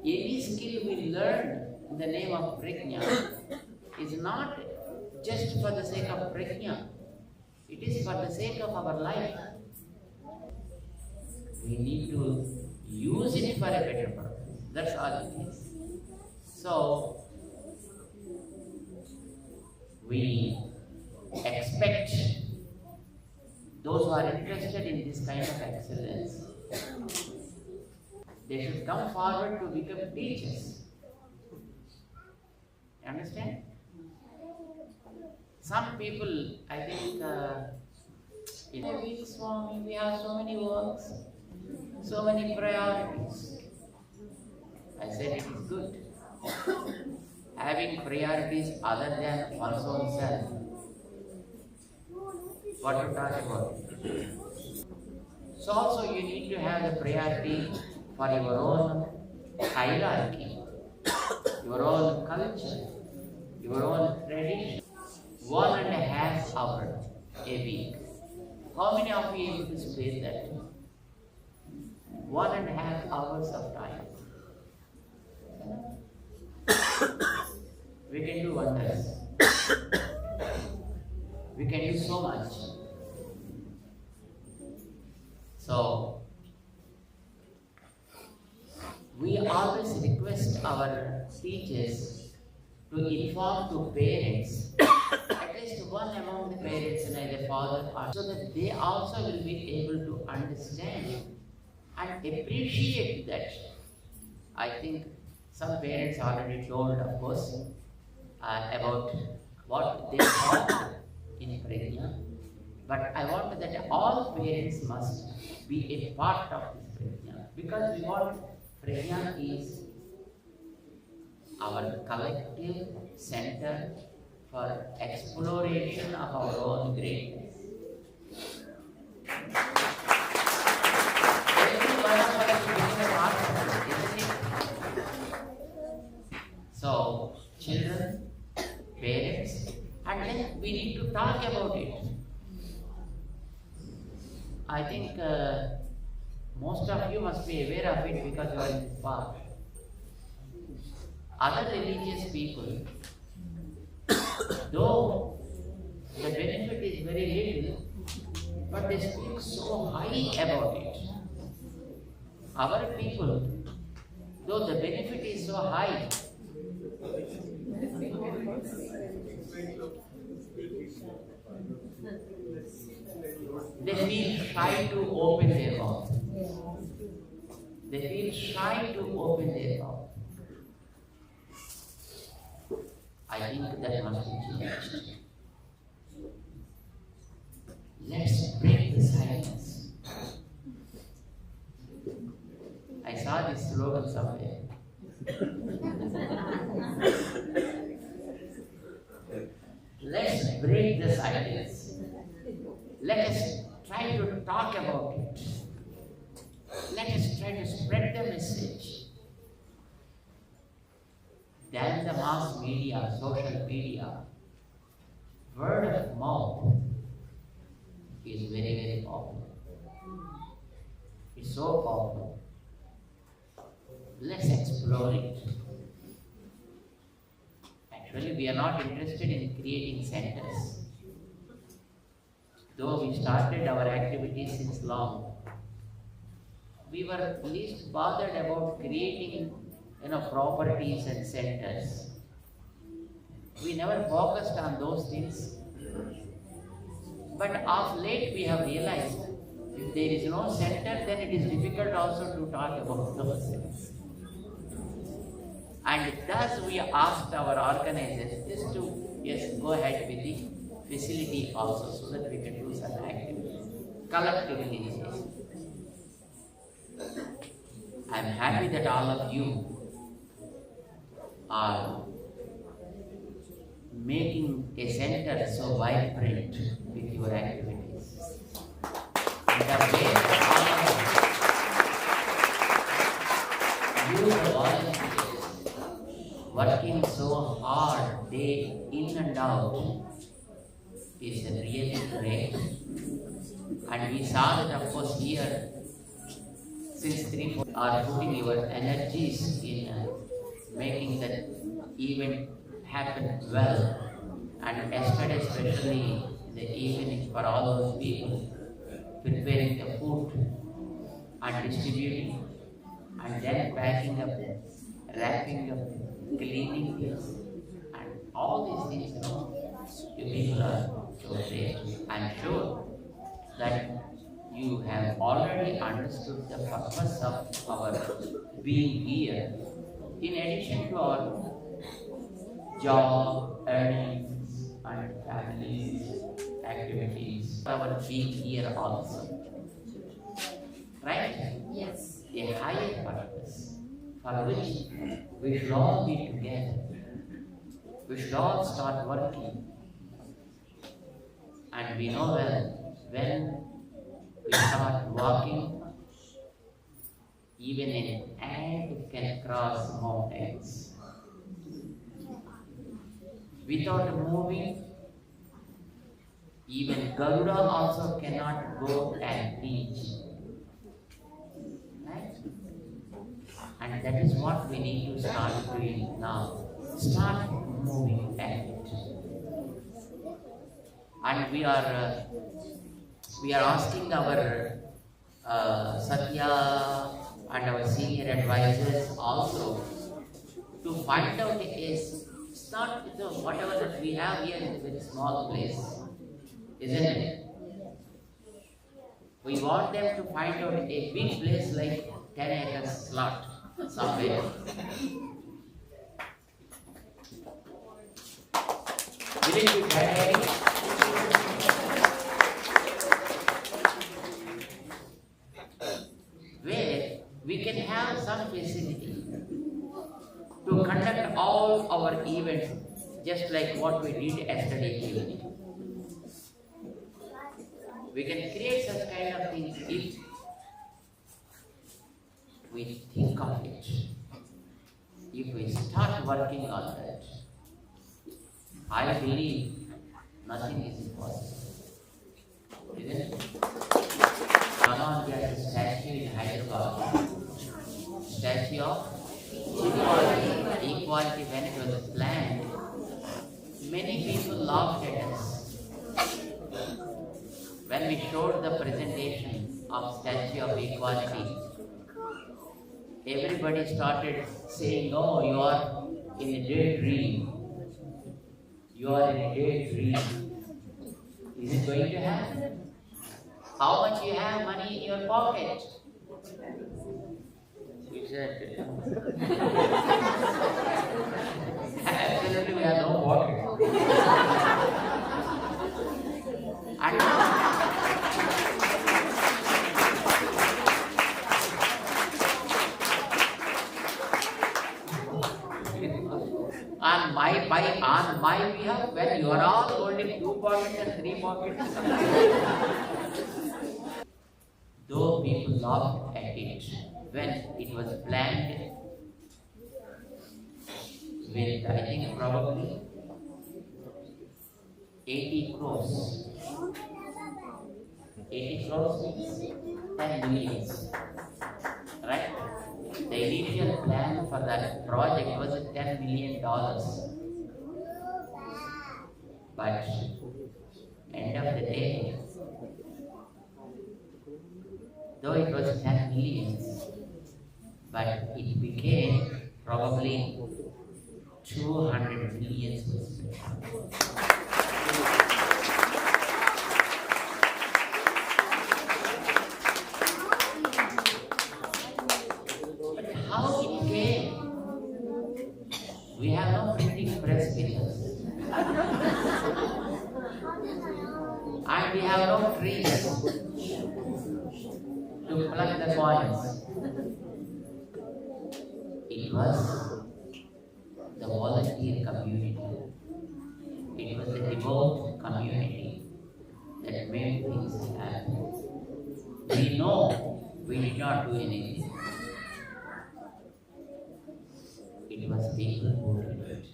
Any skill we learn in the name of Prajna is not just for the sake of Prajna. It is for the sake of our life. We need to use it for a better purpose. That's all it is. So, we are interested in this kind of excellence, they should come forward to become teachers. Understand? Some people, I think, in a week, Swami, we have so many works, so many priorities. I said it is good. Having priorities other than one's own self. What to talk about? So also you need to have the priority for your own hierarchy, your own culture, your own tradition. 1.5 hours a week. How many of you are able to spare that? 1.5 hours of time. We can do wonders. We can do so much. So, we always request our teachers to inform to parents, at least one among the parents, either father or, so that they also will be able to understand and appreciate that. I think some parents already told, of course, about what they want in Prajna. But I want that all parents must be a part of this Prajna, because we want Prajna is our collective center for exploration of our own greatness. Every one of us is a part of it, isn't it? So, children, parents, and then we need to talk about it. I think most of you must be aware of it because you are in this path. Other religious people, though the benefit is very little, but they speak so high about it. Our people, though the benefit is so high, they feel shy to open their mouth. They feel shy to open their mouth. I think that must be changed. Let's break the silence. I saw this slogan somewhere. Let's break the silence. Let us try to talk about it. Let us try to spread the message. Then the mass media, social media, word of mouth is very, very powerful. It's so powerful. Let's explore it. Actually, we are not interested in creating centers. Though we started our activities since long, we were least bothered about creating properties and centers. We never focused on those things. But of late we have realized if there is no center, then it is difficult also to talk about those things. And thus we asked our organizers just to go ahead with the facility also, so that we can do some activities, collective initiation. I am happy that all of you are making a center so vibrant with your activities. In the way all of you volunteers working so hard day in and out is really great. And we saw that, of course, here since 3-4 are putting your energies in making that event happen well. And yesterday, especially in the evening, for all those people preparing the food and distributing, and then packing up, wrapping up, cleaning this, and all these things, you people are so great. I'm sure that you have already understood the purpose of our being here, in addition to our job, earnings, and families, activities, our being here also. Right? Yes. A higher purpose for which we should all be together. We should all start working. And we know well, when we start walking, even an ant can cross mountains. Without moving, even Garuda also cannot go and reach. Right? And that is what we need to start doing now. Start moving ahead. And we are asking our Satya and our senior advisors also to find out it's not whatever that we have here is a very small place, isn't it? We want them to find out a big place like 10 acres slot somewhere. Will it be that where we can have some facility to conduct all our events just like what we did yesterday evening. We can create such kind of things if we think of it. If we start working on that, I believe nothing is impossible. Isn't it? Raman has a statue in Hyderabad. Statue of equality. When it was planned, many people laughed at us. When we showed the presentation of Statue of Equality, everybody started saying, "No, you are in a daydream. You are in a daydream. Is it going to happen? How much you have money in your pocket?" We said, absolutely we have no pocket. On my behalf, when you are all holding 2 pockets and 3 pockets, though people laughed at it when it was planned with, I think, probably 80 crores. 80 crores means 10 millions. Right? The initial plan for that project was $10 million. But end of the day, though it was 10 millions, but it became probably 200 millions. But how it came? We have no printing press with us. And we have no trees to pluck the coins. It was the volunteer community. It was the devout community that made things happen. We know we did not do anything. It was people who did it.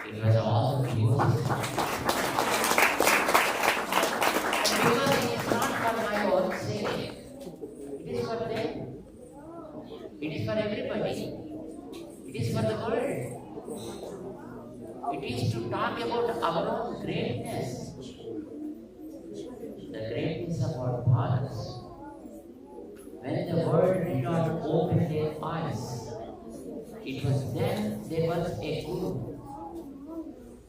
It was all the people. Because it is not for my own sake. It is for them. It is for everybody. It is for the world. It is to talk about our own greatness. The greatness of our fathers. When the world did not open their eyes, it was then there was a guru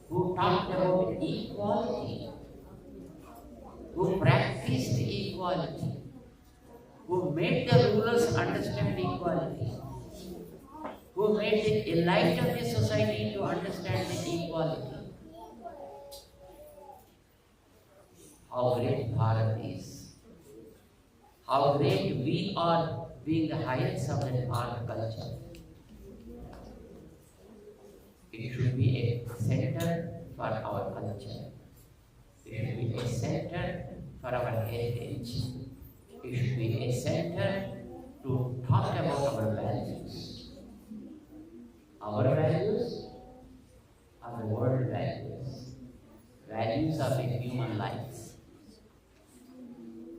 who talked about equality. who practiced equality, who made the rulers understand equality, who made the light of the society to understand the equality. How great Bharat is. How great we are being the heights of that art culture. It should be a center for our culture. It should be a center for our heritage. It should be a center to talk about our values. Our values are the world values. Values of a human life.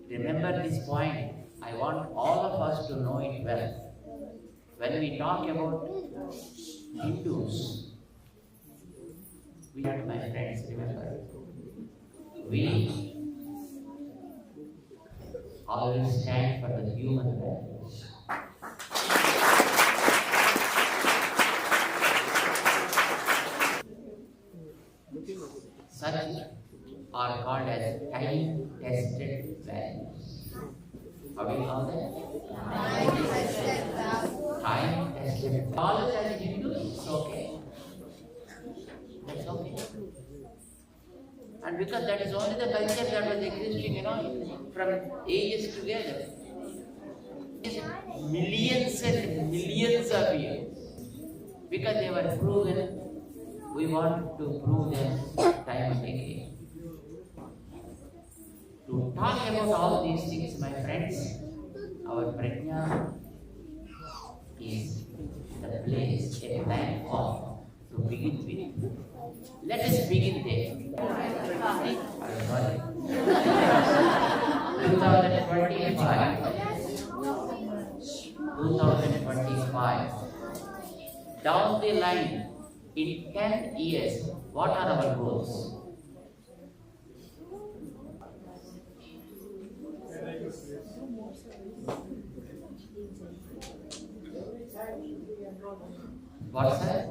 Remember this point. I want all of us to know it well. When we talk about Hindus, we are, my friends, remember, we always stand for the human values. Such are called as time-tested values. How do you call that? Time-tested. All of that Hindus, it's okay. That's okay. And because that is only the culture that was existing, from ages together. Millions and millions of years. Because they were proven, we want to prove them time and again. To talk about all these things, my friends, our Prajna is the place, a platform to begin with. Let us begin there. 2025. Down the line, in 10 years, what are our goals? What's that?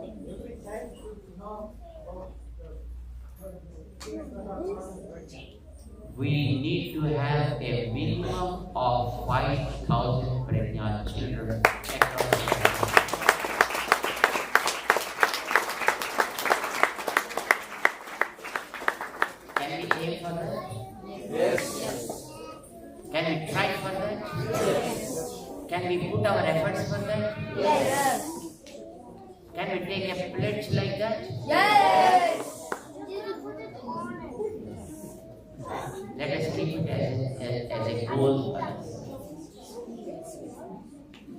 We need to have a minimum of 5,000 Prajna children across the country. Can we aim for that? Yes. Can we try for that? Yes. Can we put our efforts for that? Yes. Can we take a pledge like that? Yes. Let us keep it as a goal for us.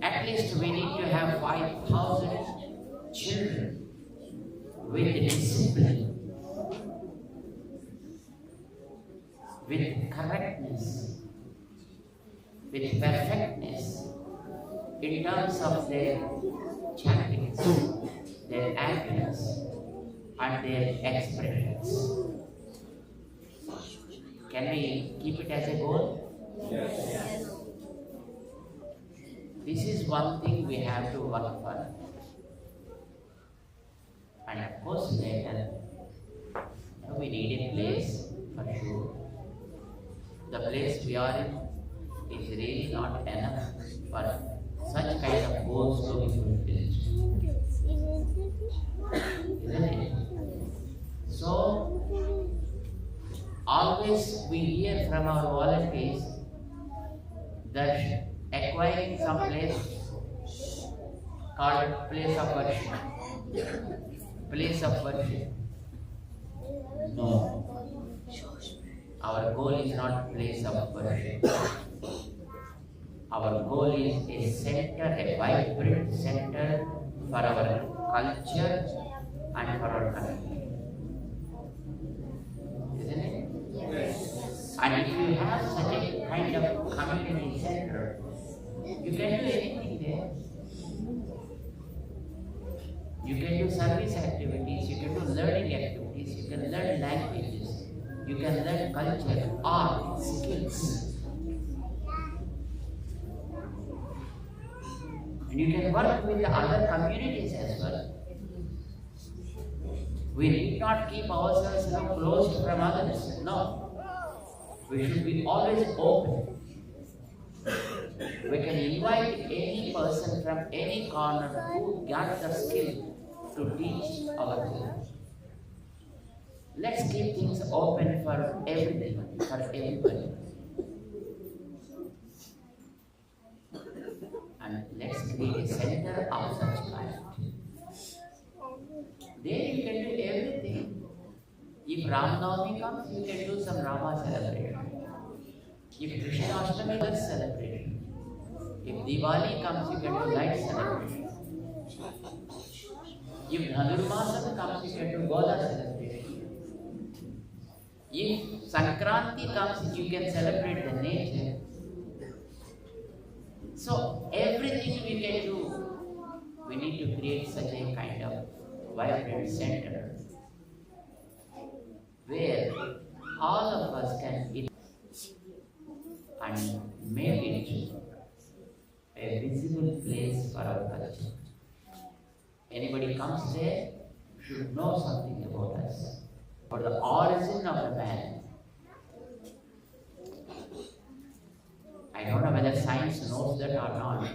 At least we need to have 5,000 children with discipline, with correctness, with perfectness in terms of their chantings, their actions, and their expressions. Can we keep it as a goal? Yes. This is one thing we have to work for. And of course later, we need a place for sure. The place we are in is really not enough for such kind of goals to be fulfilled. Isn't it? So, always we hear from our volunteers that acquiring some place called place of worship. Place of worship. No. Our goal is not place of worship. Our goal is a center, a vibrant center for our culture and for our country. Isn't it? Yes. And if you have such a kind of community center, you can do anything there. You can do service activities, you can do learning activities, you can learn languages, you can learn culture, art, skills. And you can work with the other communities as well. We need not keep ourselves closed from others. No. We should be always open. We can invite any person from any corner who got the skill to teach our children. Let's keep things open for everything, for everybody. And let's create a center of such kind. There you can do everything. If Ramnavami comes, you can do some Rama celebration. If Krishna Ashtami, let's celebrate. If Diwali comes, you can do light celebration. If Dhanurmasam comes, you can do Goda celebration. If Sankranti comes, you can celebrate the nature. So everything we can do, we need to create such a kind of vibrant center where all of us can eat and make it a visible place for our culture. Anybody comes there should know something about us, about the origin of the man. I don't know whether science knows that or not.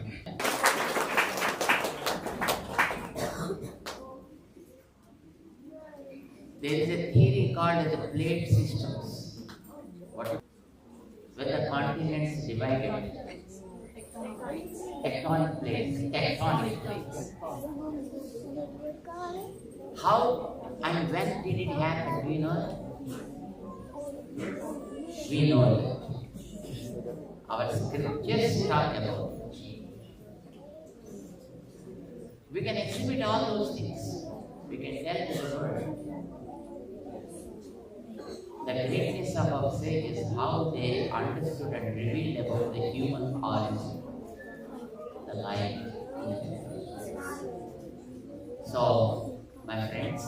There is a theory called the plate systems. When the continents divided, tectonic plates. How and when did it happen? Do you know? We know it. Our scriptures talk about it. We can exhibit all those things. We can tell to the world. The greatness of our sages, how they understood and revealed about the human origin, the life. So, my friends,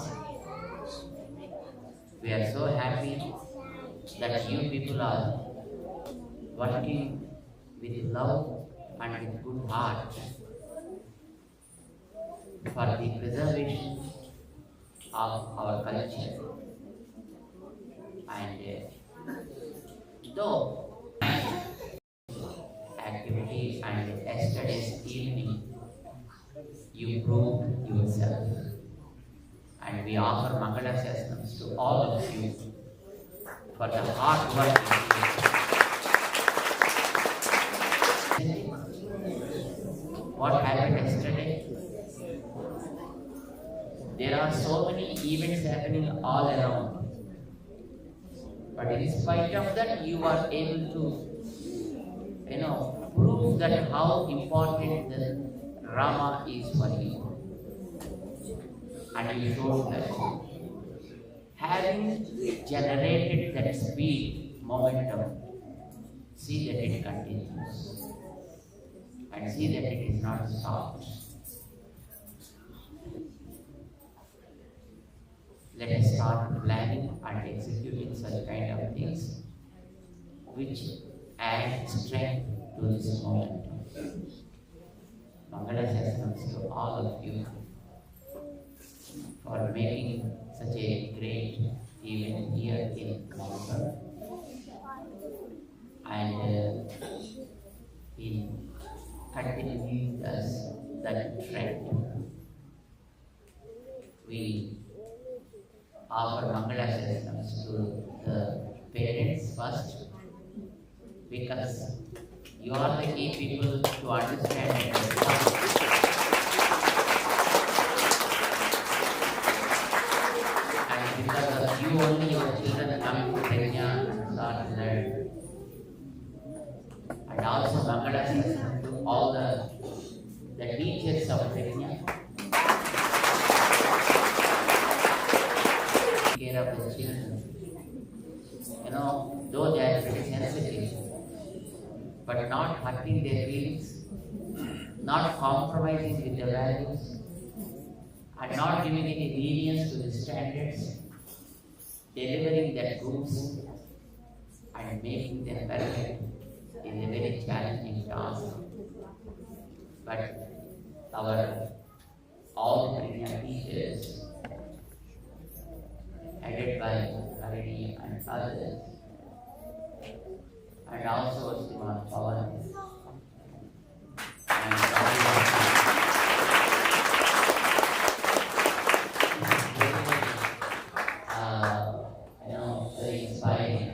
we are so happy that you people are working with love and with good heart for the preservation of our culture. And though activity and yesterday's evening you proved yourself, and we offer Mangala Sasnams to all of you for the hard work. What happened yesterday? There are so many events happening all around. But in spite of that, you are able to, prove that how important the Rama is for you. And you showed that. Having generated that speed, momentum, see that it continues. And see that it is not stopped. Let us start planning and executing such kind of things which add strength to this momentum. Mangala Sasnams to all of you for making such a great event here in November and in continuing us that trend. We offer Mangala Sasnams to the parents first, because you are the key people to understand and respond. And because of you only, your children come to Prajna and start to learn. And also Mangala Sasnams to all the teachers of Prajna. Care of the children. Though they are very sensitive, but not hurting their feelings, not compromising with their values, and not giving any lenience to the standards, delivering their goods and making them perfect is a very challenging task. But our all the Prajna teachers, headed by Harini and others, and also Sriman Pawan. And very inspiring.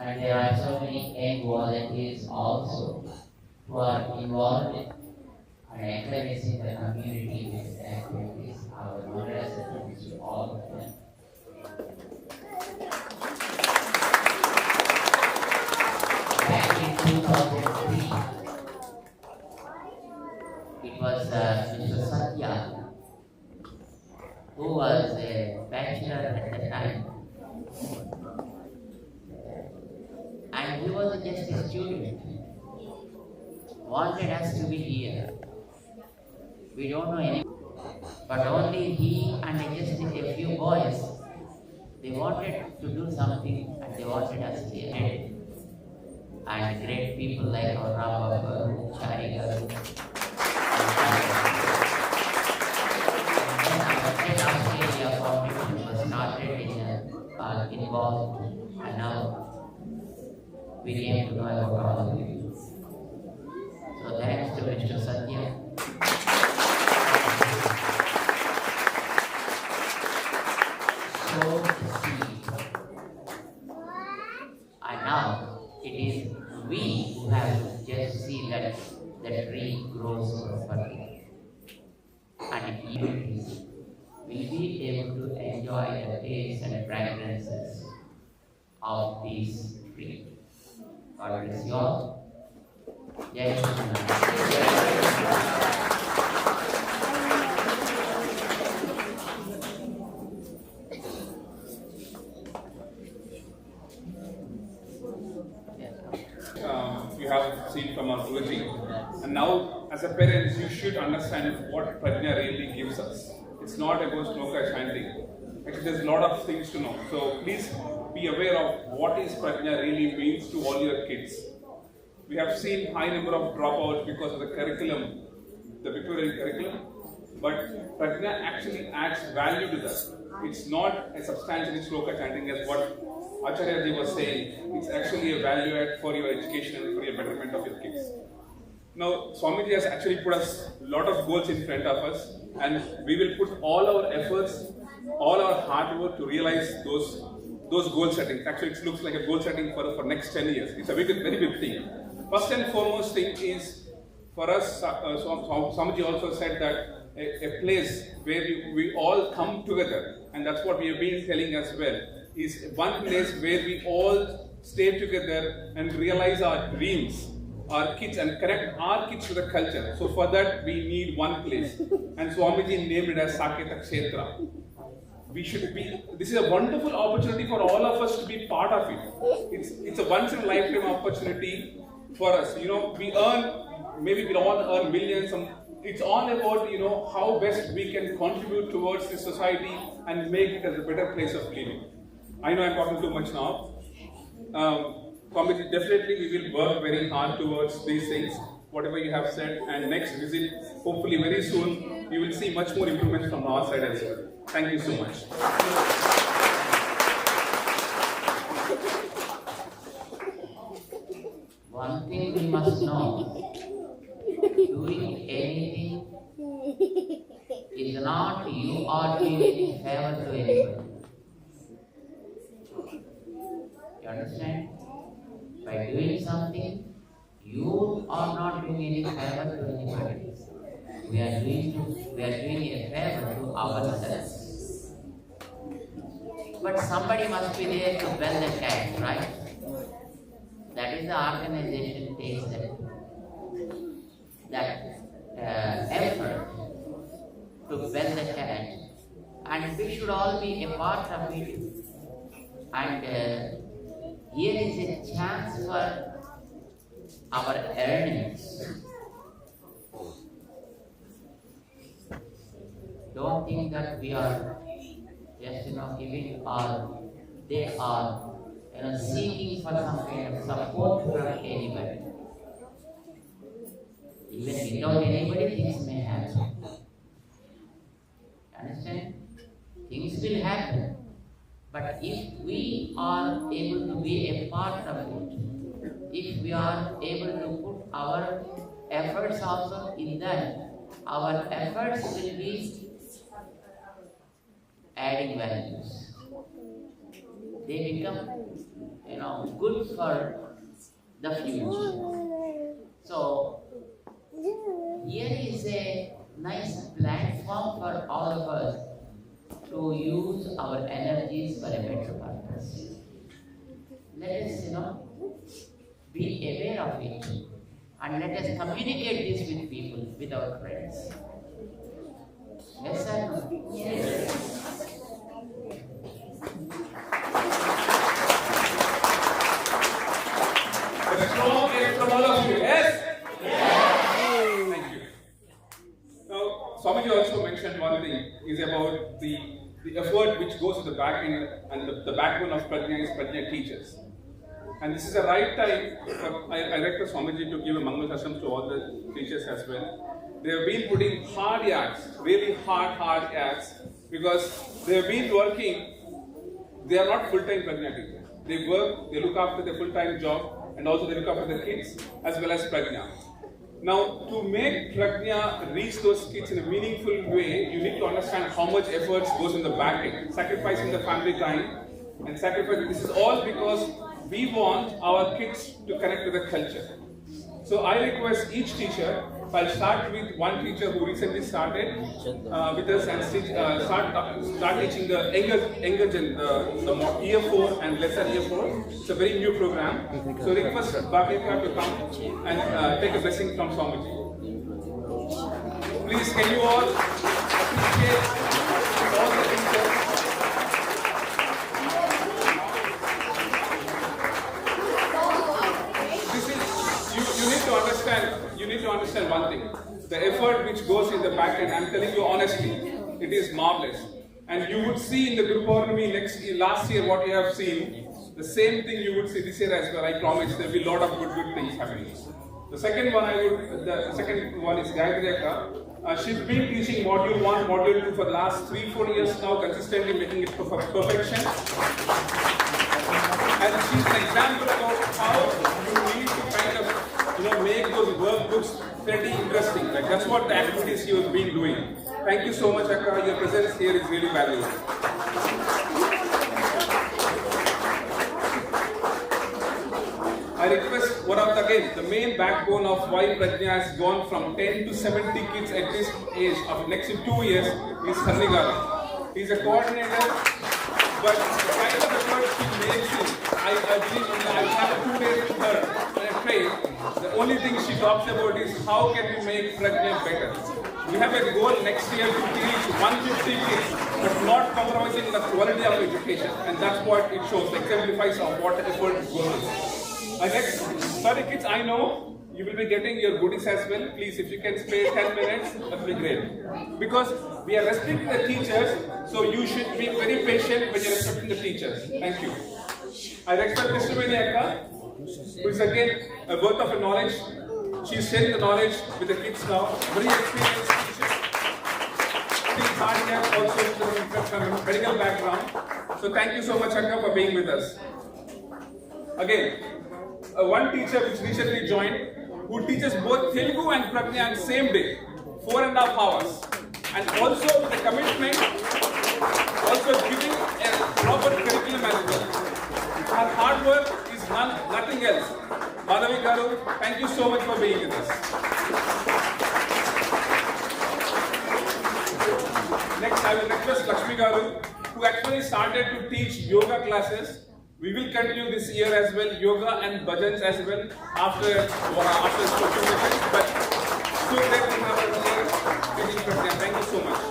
And there are so many young volunteers also who are involved and encouraging the community with activities. Our congratulations to all of them. Back in 2003, it was Mr. Satya, who was a bachelor at the time. And he was just a student, wanted us to be here. We don't know any, but only he and just a few boys, they wanted to do something and they wanted us here. And great people like our Rambam, Chari Garu, and then Australia Foundation was started involved, and now we came to know about all of you. So thanks to Mr. Satya. So and now it is we who have to just see that the tree grows properly. And you will be able to enjoy the taste and fragrances of this tree. God bless you all. Jai Shri. You have seen from our Guruji. And now, as a parent, you should understand what Prajna really gives us. It's not about sloka chanting. Actually, there's a lot of things to know. So please be aware of what is Prajna really means to all your kids. We have seen high number of dropouts because of the curriculum, the Victorian curriculum. But Prajna actually adds value to that. It's not a substantially sloka chanting as what Acharya Ji was saying. It's actually a value add for your education and for your betterment of your kids. Now, Swami Ji has actually put us a lot of goals in front of us, and we will put all our efforts, all our hard work to realize those goal settings. Actually, it looks like a goal setting for next 10 years. It's a very big thing. First and foremost thing is, for us, Swami Ji also said that a place where we all come together, and that's what we have been telling as well, is one place where we all stay together and realize our dreams, our kids, and connect our kids to the culture. So for that, we need one place. And Swamiji named it as Saketa Kshetra. This is a wonderful opportunity for all of us to be part of it. It's a once in a lifetime opportunity for us. Maybe we all earn millions. It's all about, how best we can contribute towards this society and make it as a better place of living. I know I'm talking too much now. Definitely we will work very hard towards these things, whatever you have said, and next visit, hopefully very soon, you will see much more improvements from our side as well. Thank you so much. One thing we must know, doing anything is not you are doing any favor to anybody. You understand? By doing something, you are not doing any favor to anybody. We are doing a favor to ourselves. But somebody must be there to bell the cat, right? That is the organization takes that effort to bell the cat, and we should all be a part of it. And here is a chance for our earnings. Don't think that we are just giving, or they are seeking for some kind of support from anybody. Even without anybody, things may happen. Understand? Things will happen. But if we are able to be a part of it, if we are able to put our efforts also in that, our efforts will be adding values. They become, good for the future. So, here is a nice platform for all of us to use our energies for a better purpose. Let us, be aware of it, and let us communicate this with people, with our friends. Yes, sir? Yes. A strong yes from all of you. Yes? Yes. Thank you. Now, Swami Ji also mentioned one thing, is about the effort which goes to the back end, and the backbone of Prajna is Prajna teachers. And this is the right time, I request Swami Ji to give a Mangal Sasham to all the teachers as well. They have been putting hard yards, really hard yards, because they have been working. They are not full-time Prajna teachers. They work, they look after their full-time job, and also they look after their kids as well as Prajna. Now, to make Prajna reach those kids in a meaningful way, you need to understand how much effort goes in the back end, sacrificing the family time and sacrificing. This is all because we want our kids to connect to the culture. So I request each teacher, I'll start with one teacher who recently started with us and start teaching the younger gen, the year 4 and lesser year 4. It's a very new program. So request Bhagavika to come and take a blessing from Swami Ji. Please, can you all appreciate all the teachers? You need to understand one thing. The effort which goes in the back end, I'm telling you honestly, it is marvelous. And you would see in the Guru Purnami last year what you have seen, the same thing you would see this year as well. I promise there will be a lot of good things happening. The second one is Gayatri Akka. She's been teaching module 1, module 2 for the last 3-4 years now, consistently making it perfection. And she's an example about how you need to kind of make those workbooks pretty interesting. Like that's what the activities she was been doing. Thank you so much, Akka. Your presence here is really valuable. I request the main backbone of why Prajna has gone from 10 to 70 kids at this age of next 2 years is Harnigara. He's a coordinator, but the kind of effort she makes it, I have 2 days with her on a train. The only thing she talks about is how can we make Prajna better. We have a goal next year to teach 150 kids, but not compromising the quality of education. And that's what it shows, exemplifies of what effort goes. Sorry kids, I know you will be getting your goodies as well. Please, if you can spare 10 minutes, that will be great. Because we are respecting the teachers, so you should be very patient when you are respecting the teachers. Thank you. I respect Krishna Akka, who is again a wealth of knowledge. She is sharing the knowledge with the kids now. Very experienced teacher. She is hard also from a medical background. So thank you so much, Akka, for being with us. Again, one teacher which recently joined, who teaches both Telugu and Prajna on the same day, 4.5 hours. And also the commitment, also giving a proper curriculum as well. Her hard work is nothing else. Madhavi Garu, thank you so much for being with us. Next, I will request Lakshmi Garu, who actually started to teach yoga classes. We will continue this year as well, yoga and bhajans as well after social media. But so that we have a teaching Prajna. Thank you so much.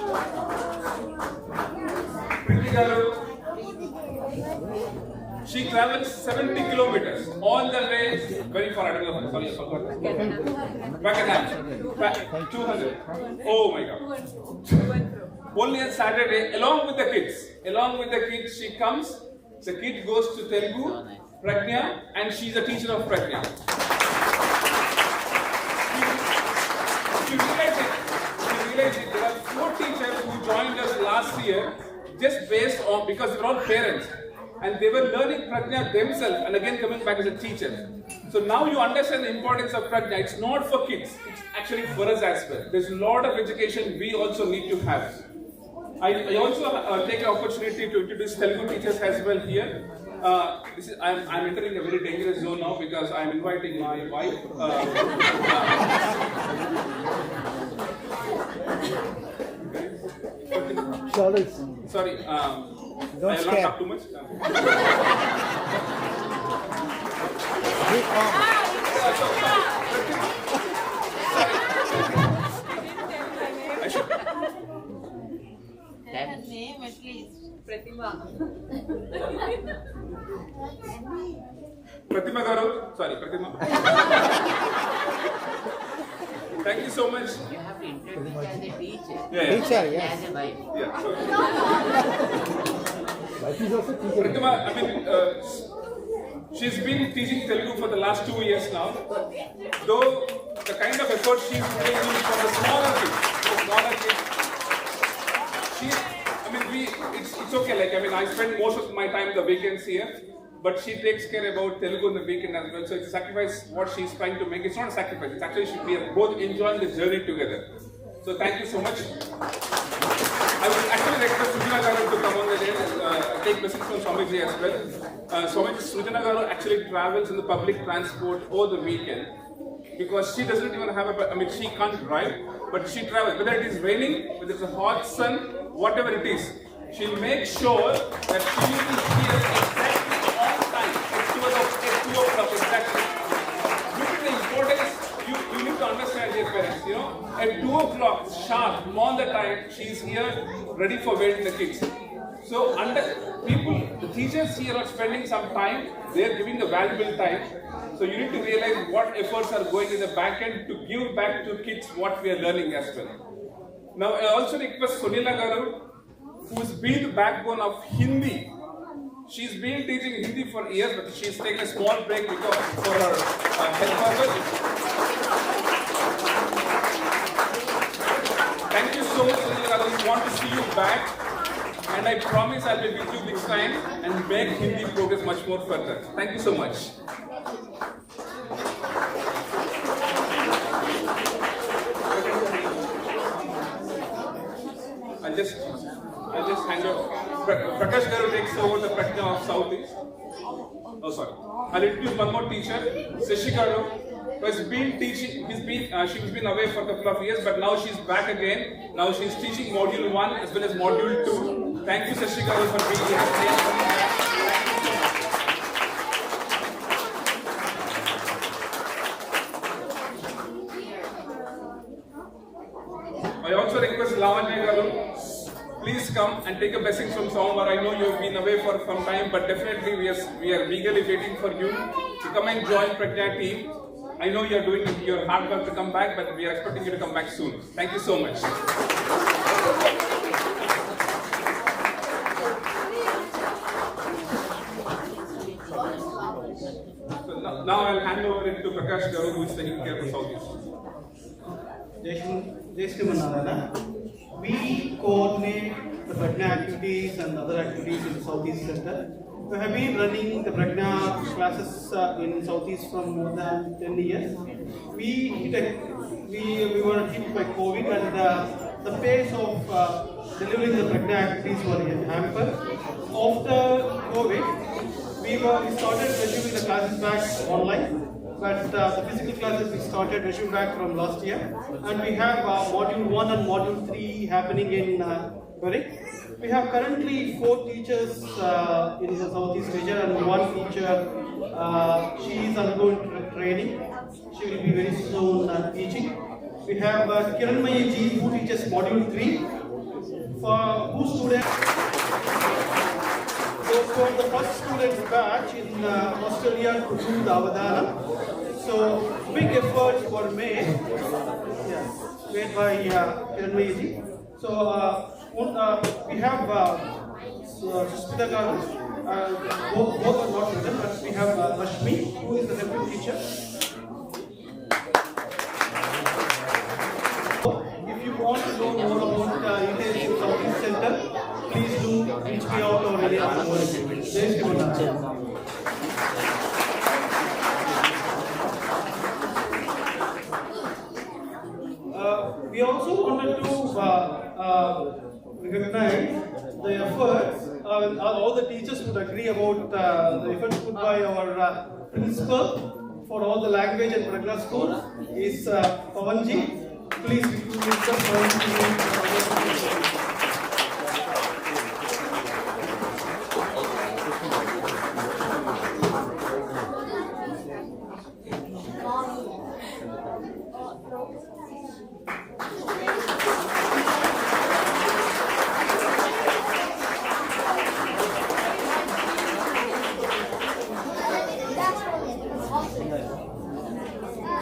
Priti Garu, she travels 70 kilometers all the way, very far. I don't know. Sorry, I forgot. Back and 200. Oh my God. Only on Saturday, along with the kids, she comes. The kid goes to Telugu, Prajna, and she is a teacher of Prajna. She realized it. There are 4 teachers who joined us last year just based on, because they were all parents. And they were learning Prajna themselves and again coming back as a teacher. So now you understand the importance of Prajna. It's not for kids, it's actually for us as well. There's a lot of education we also need to have. I also take the opportunity to introduce Telugu teachers as well here. I'm entering a very dangerous zone now because I'm inviting my wife. Sorry, Don't I will not scare. talk too much. I should. Her name at least. Pratima Garu, sorry, Pratima. Thank you so much. You have to introduce as a teacher. Yeah. Teacher, yes. As a wife. Yeah. Wife is also teacher. Pratima, I mean, she's been teaching Telugu for the last 2 years now. Though the kind of effort she's putting in for the smaller kids, it's okay. Like, I mean, I spend most of my time the weekends here, but she takes care about Telugu on the weekend as well. So it's a sacrifice what she's trying to make. It's not a sacrifice. It's actually we are both enjoying the journey together. So thank you so much. I would actually request Prajna Garu to come on the day, take message from Swami G as well. Swami Prajna Garu actually travels in the public transport over the weekend because she doesn't even have she can't drive, but she travels. Whether it is raining, whether it's a hot sun, whatever it is, she'll make sure that she will be here exactly on time. It's 2 o'clock exactly. Due to the importance, you need to understand, dear parents, you know, at 2 o'clock sharp, on the time, she's here ready for waiting the kids. So the teachers here are spending some time, they're giving the valuable time. So you need to realize what efforts are going in the back end to give back to kids what we are learning as well. Now I also request Sunila Garu, who's been the backbone of Hindi. She's been teaching Hindi for years, but she's taken a small break because for her health purpose. Thank you so much, Sunila Garu. We want to see you back. And I promise I'll be with you next time and make Hindi progress much more further. Thank you so much. I'll just hand over. Prakash Garu takes over the Prajna of Southeast. Oh, sorry. I'll introduce one more teacher, Sashi Garu, who has been teaching. She's been away for a couple of years, but now she's back again. Now she's teaching Module 1 as well as Module 2. Thank you, Sashi Garu, for being here. I also request Lavanya Garu, please come and take a blessing from Somar. I know you have been away for some time, but definitely we are eagerly waiting for you to come and join Prajna team. I know you are doing your hard work to come back, but we are expecting you to come back soon. Thank you so much. So now I'll hand over it to Prakash Garu, who is taking care of the Southeast. We coordinate the Prajna activities and other activities in the Southeast Center. We have been running the Prajna classes in Southeast from more than 10 years. We were hit by COVID and the pace of delivering the Prajna activities were hampered. After COVID, we started resuming the classes back online. But the physical classes we started resume back from last year, and we have Module 1 and Module 3 happening in Berwick. We have currently 4 teachers in the Southeast region and 1 teacher. She is undergoing training. She will be very soon teaching. We have Kiranmaya G, who teaches Module 3 for who students. So for the first students batch in Australia to do the Avadana, so big efforts were made by Tarneit. So we have Suspita Garu, both are not written, but we have Rashmi, who is the deputy teacher. If you want to know more about Indian Southeast Center, please do reach me out or any other. the efforts, all the teachers would agree about the efforts put by our principal for all the language and Prajna schools is Pawan Ji. Please welcome Pawan Ji.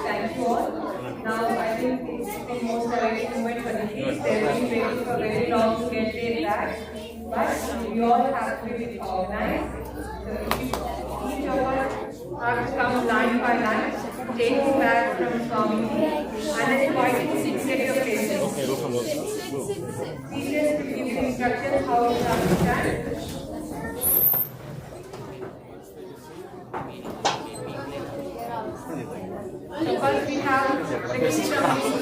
Thank you all. Now I think it's the most awaited moment for the kids. They've been waiting for very long to get their bags, but we all have to be organized. So each of us have to come line by line, take the bag from Swami and then invite you to get your places. Teachers will give you instructions how to understand. So first we have the kids from this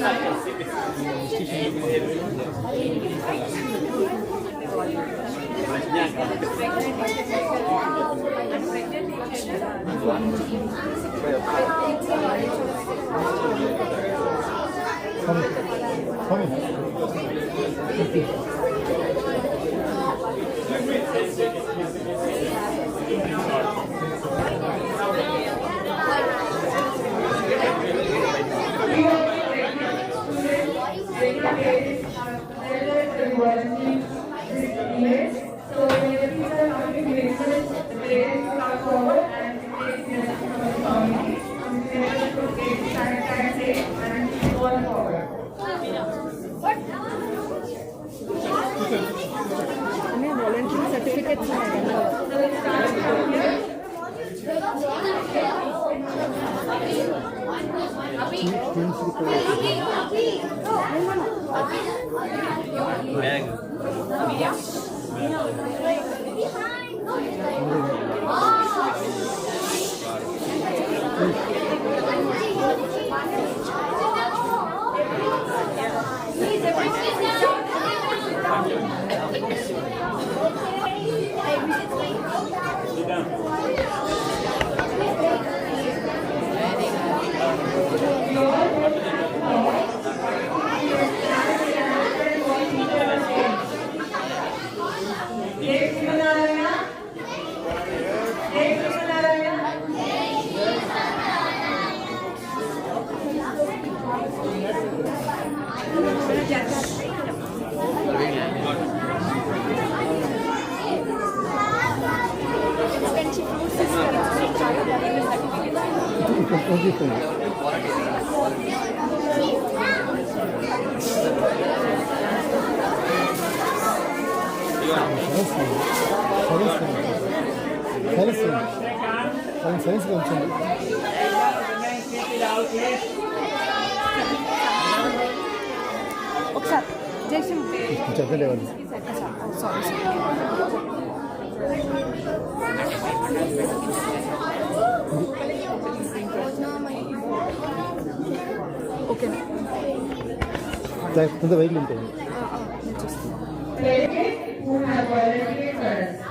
who have volunteered for us.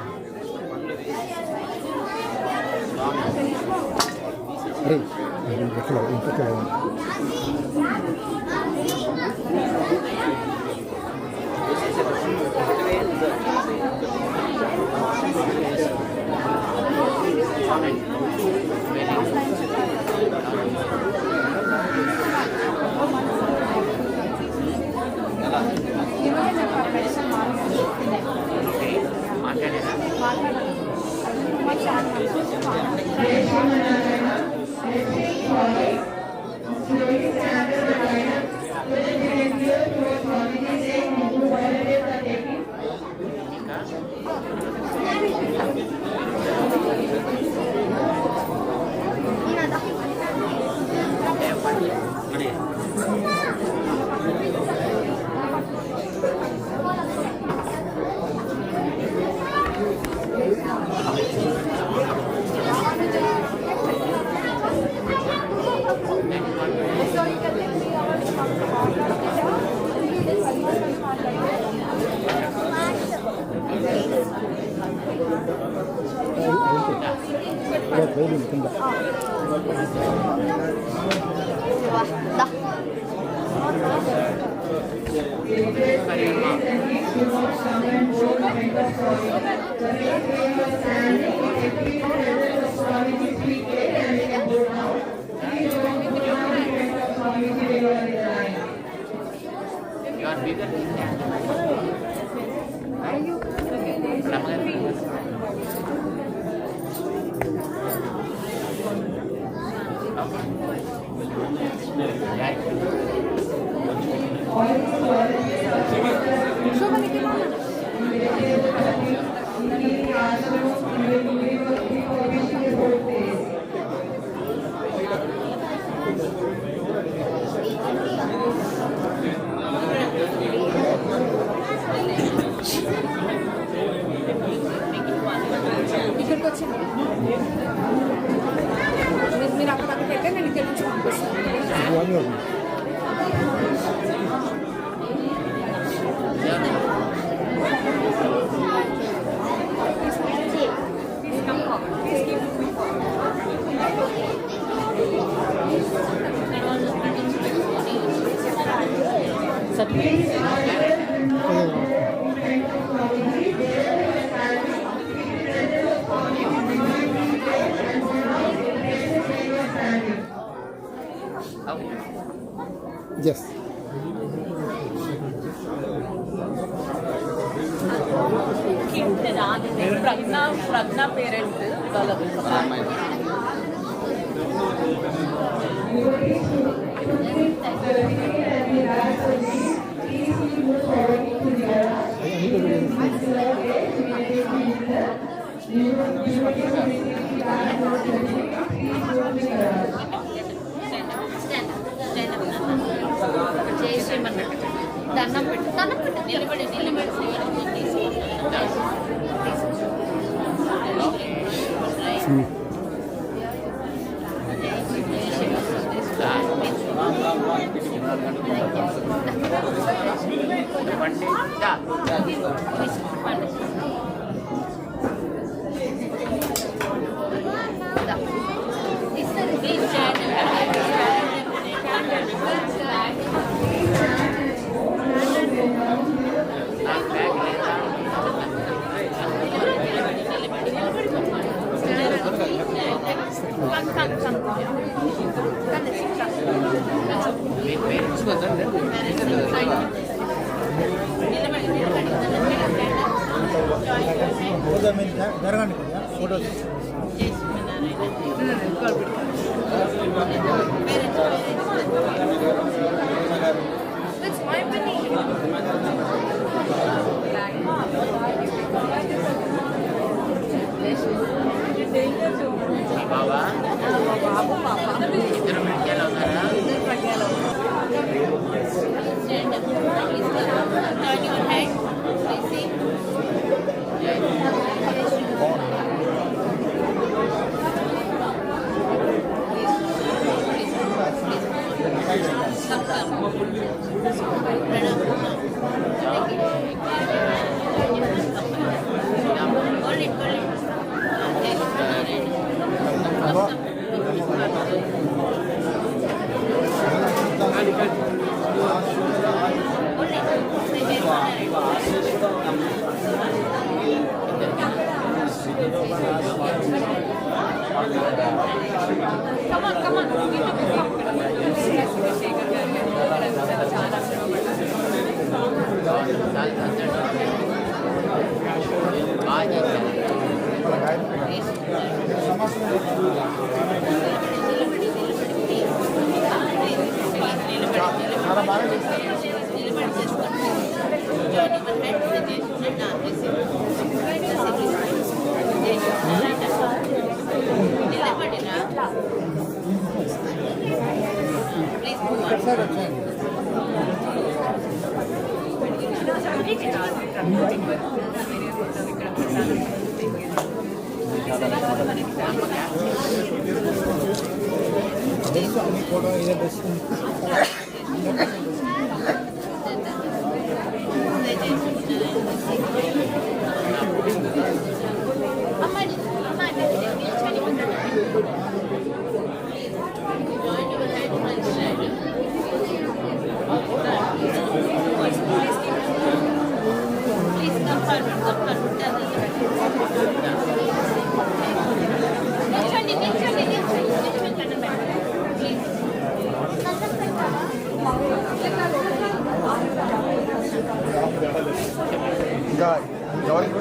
Wailing కింద You are bigger than that. Are you? ఇక్కడికి వచ్చింది మీరు అక్కడ పెట్టే నేను ఇక్కడ నుంచి పంపిస్తాను. Yes. Prajna parent జై శ్రీమన్నారాయణ. దండం పెట్టు, దండం పెట్టు, నిలబడి నిలబడి జరగండి ఫోటోస్ It's my money. బాబా ఇద్దరు మెడికల్ అవుతారా? Turn your head. Please see. Photo ఇదే బెస్ట్ అమ్మాయి ఇంకా ఎవరికి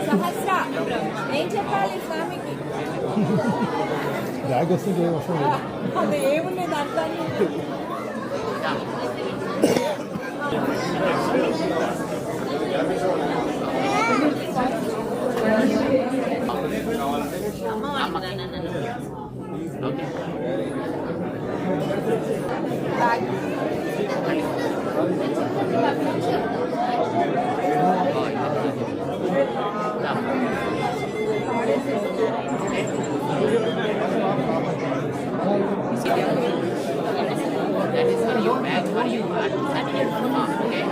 సహస్ర ఏం చెప్పాలి స్వామికి? బ్యాగ్ వస్తుంది ఏం వస్తుంది అది ఏముంది దాంట్లో? That is for you, bag for you, and certificate for mom, okay?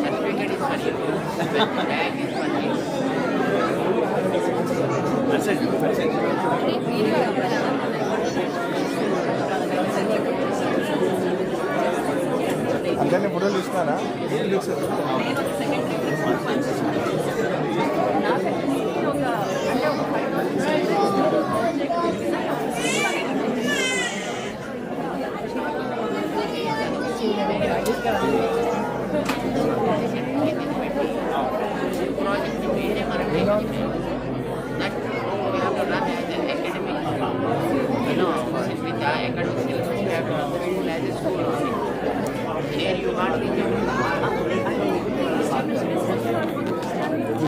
Certificate is for you, bag is for you. అందరినీ ఫోటోలు ఇస్తారా?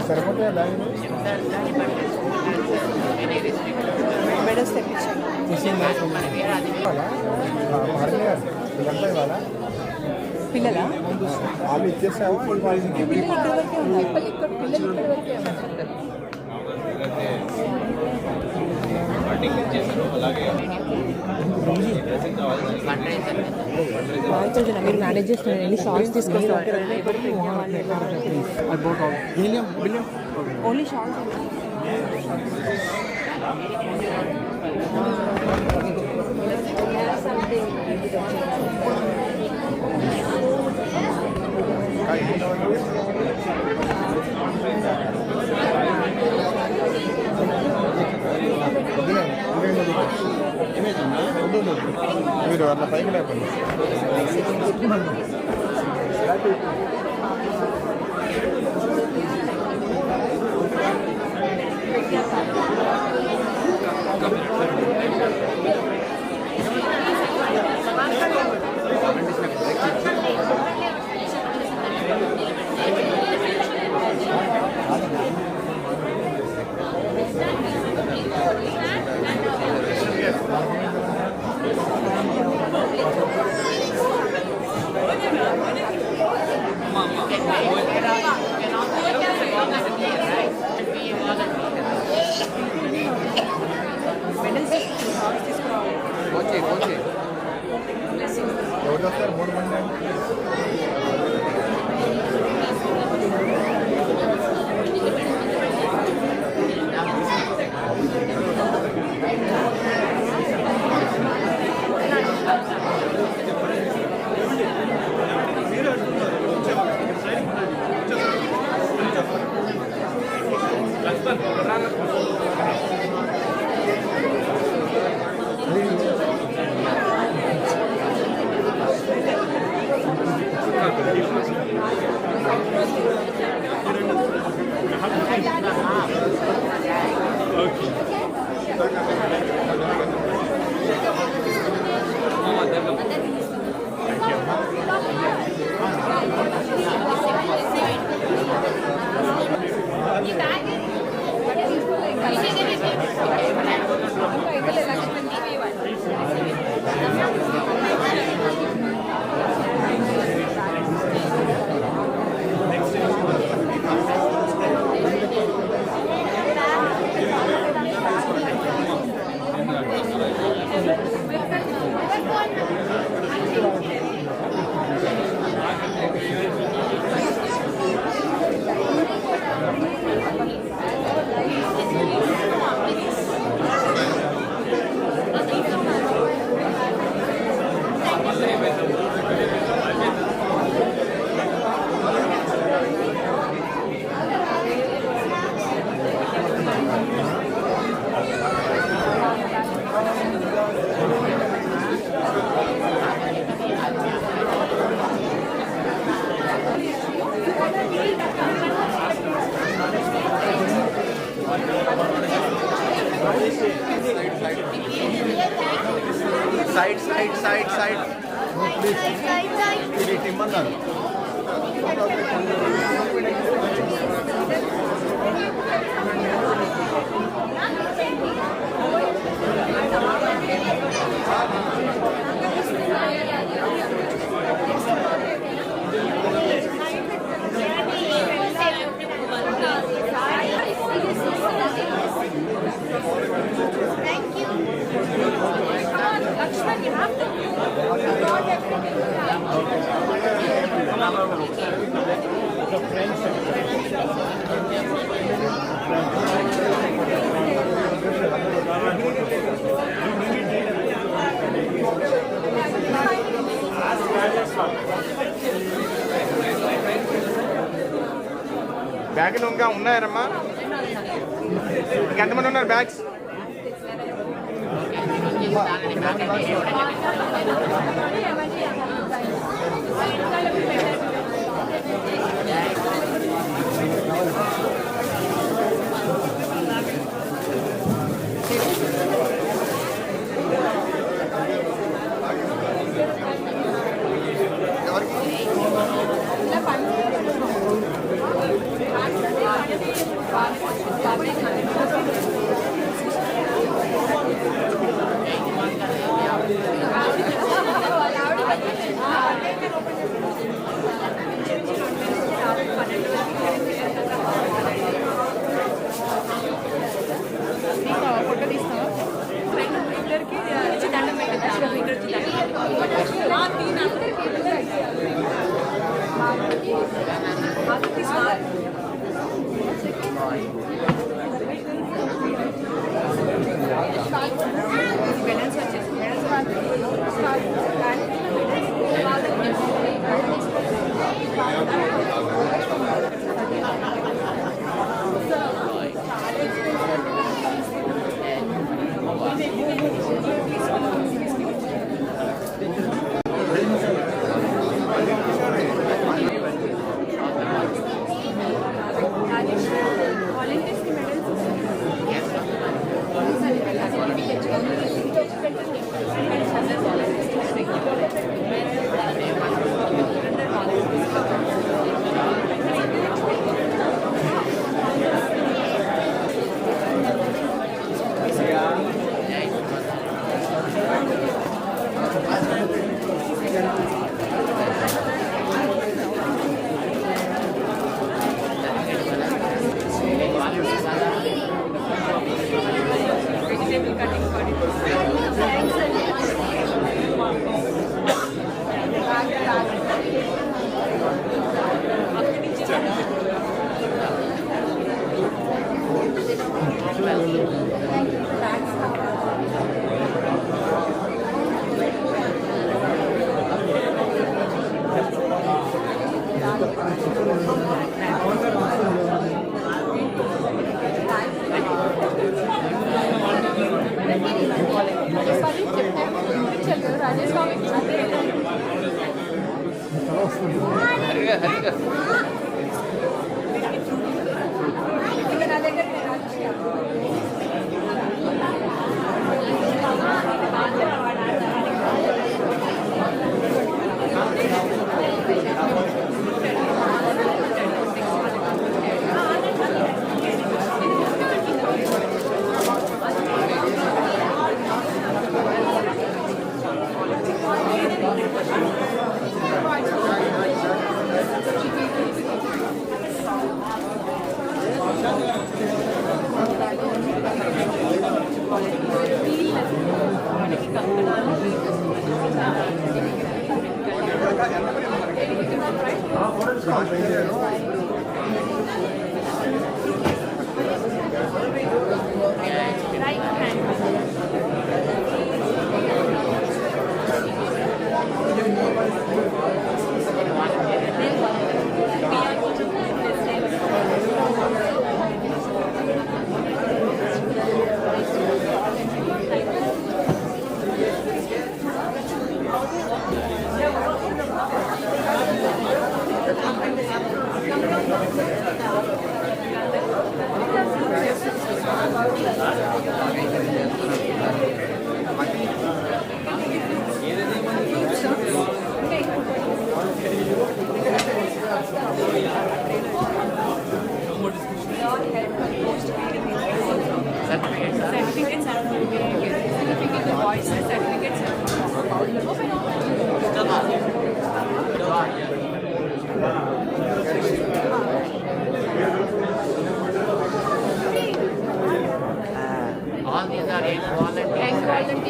సరిపోతాయా బ్యాగ్? మెడల్స్ తెప్పించాను. ఇదంతా ఇవాళ పిల్లలా? వాళ్ళు ఇచ్చేసావా? పిల్లలు ఇక్కడ వరకే ఉన్నాయి. పిల్లలు ఇక్కడ వరకే ఉన్నాయి. మీరు మేనేజ్ చేస్తున్నారు. ఎన్ని షార్ట్స్ తీసుకొస్తారు? Only shorts. మీరు అట్లా పైకి లేపండి. side. ఇది తిమ్మన్నారు. బ్యాగులు ఇంకా ఉన్నాయమ్మా? ఇంకెంతమంది ఉన్నారు bags?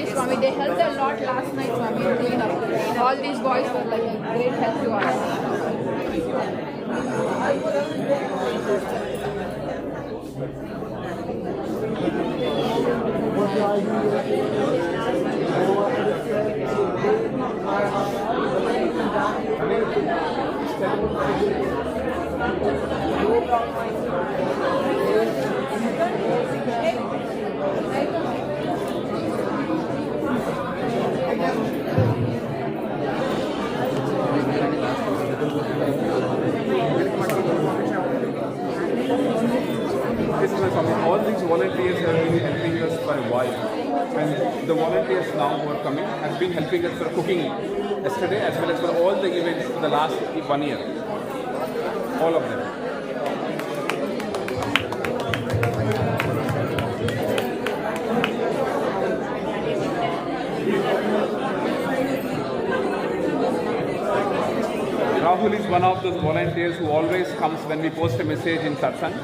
Yes, Swami, they helped a lot last night, Swami, to clean up. All these boys were like a great help to us. All these volunteers have been helping us for a while, and the volunteers now who are coming have been helping us for cooking yesterday as well as for all the events for the last 1 year. All of them. Rahul is one of those volunteers who always comes when we post a message in satsang.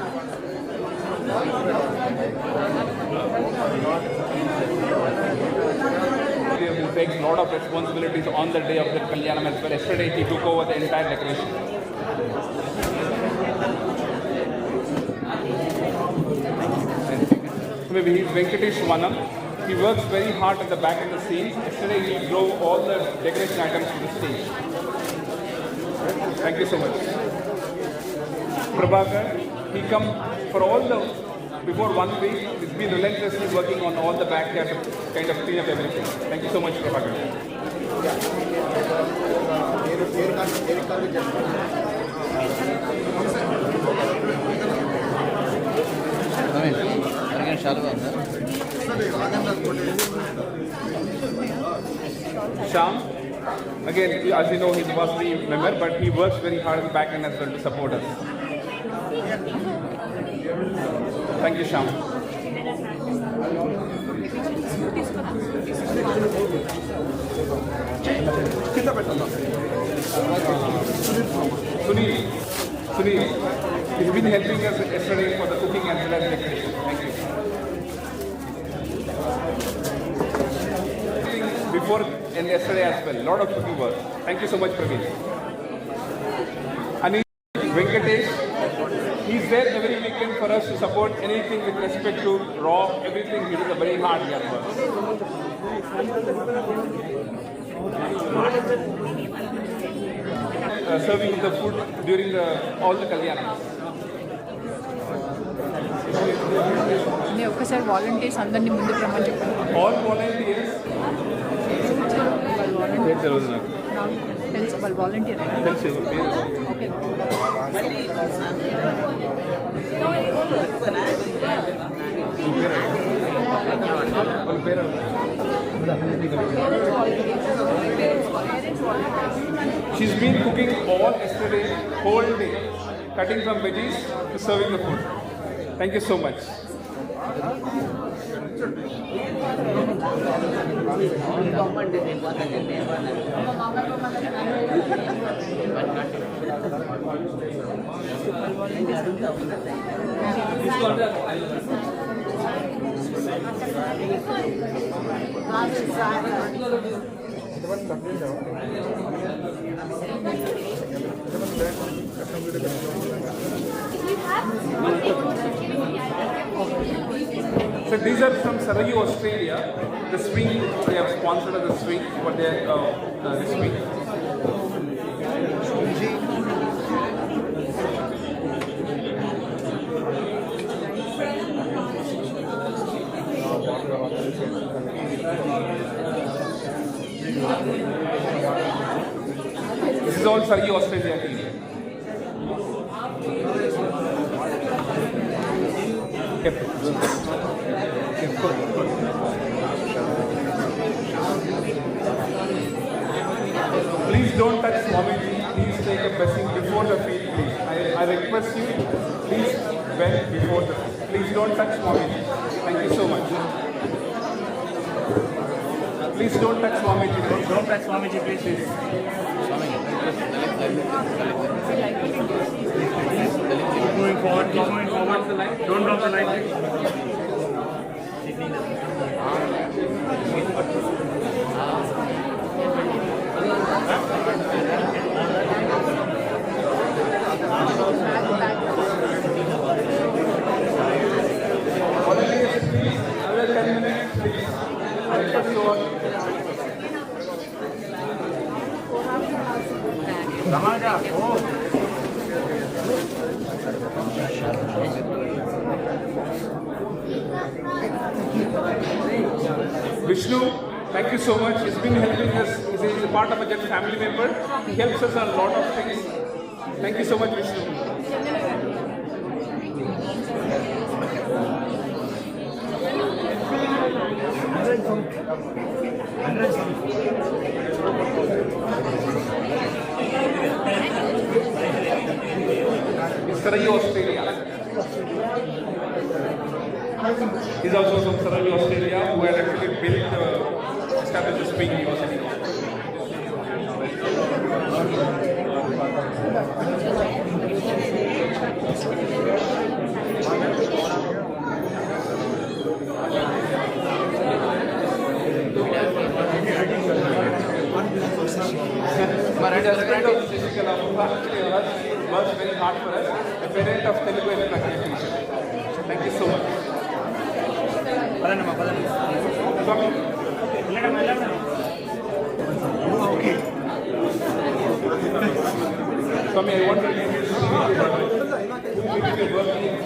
Who takes a lot of responsibilities on the day of the Kalyanam as well. Yesterday he took over the entire decoration. Maybe he's Venkatesh Vanam. He works very hard at the back of the scenes. Yesterday he drove all the decoration items to the stage. Thank you so much. Prabhakar, he come for all the, before 1 week, he's been relentlessly working on all the backyard to kind of clean up everything. Thank you so much, Prabhakar. Sham, again, as you know, he's a varsity member, but he works very hard at the back end as well to support us. Thank you, Sham. Sunil, he's been helping us yesterday for the cooking as well as decoration. Thank you. Before and yesterday as well, lot of cooking work. Thank you so much, Praveen. Anish, Venkatesh, he's there every weekend for us to support anything with respect to raw, everything. He does a very hard work. Serving the food during all the Kalyanams. ఒక్కసారి volunteers అందరినీ ముందుకు రమ్మని చెప్పండి. All volunteers. తెలుసు వాళ్ళు volunteer. She's been cooking all yesterday, whole day, cutting some veggies to serving the food. Thank you so much. So these are from Sarayu, Australia. The swing, they have sponsored the swing for their this week. This is all Sarayu, Australia team. Please don't touch Swami G. Please take a blessing before the field, please. I request you, please bend before the field. Please don't touch Swami G. Thank you so much. Please don't touch Swami G. Don't touch Swami G, please. Keep moving forward. Don't drop the line. Vishnu, thank you so much. He's been helping us. He's a part of a Jet family member. He helps us on a lot of things. Thank you so much, Vishnu. He's Sarai, Australia. He's also from Sarai, Australia, who had actually built, established the Spring University. My husband of Shishikala, who actually works very hard for us, a parent of Telugu and Prajna teacher. Thank you so much. Swami, I want to give you she works in the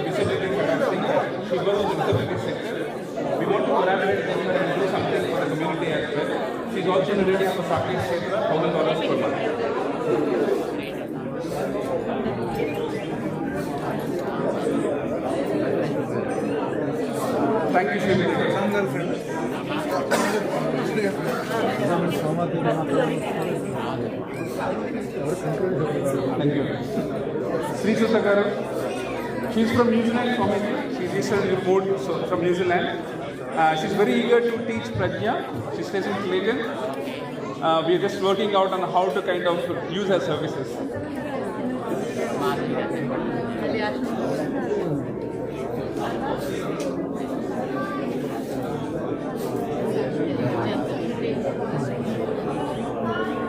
disability sector. We want to collaborate with her and do something for the community as well. She's also ready for Sakti Kshetra, $1,000 per month. Thank you, Shri. Thank you. Sri Sutagaru, she's from New Zealand, Swami G. She's recently moved from New Zealand. She's very eager to teach Prajna. She stays in Clayton. We are just working out on how to kind of use her services.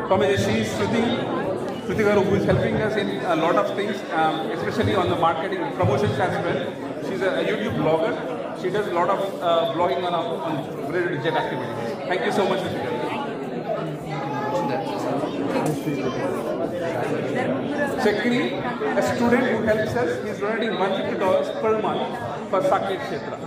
Swami G, she's Shruti Garu, who is helping us in a lot of things, especially on the marketing promotions as well. She's a YouTube blogger. She does a lot of blogging on related to Jet activities. Thank you so much, Shruti Garu. Chakri, a student who helps us, he's donating $150 per month for Sakti Kshetra.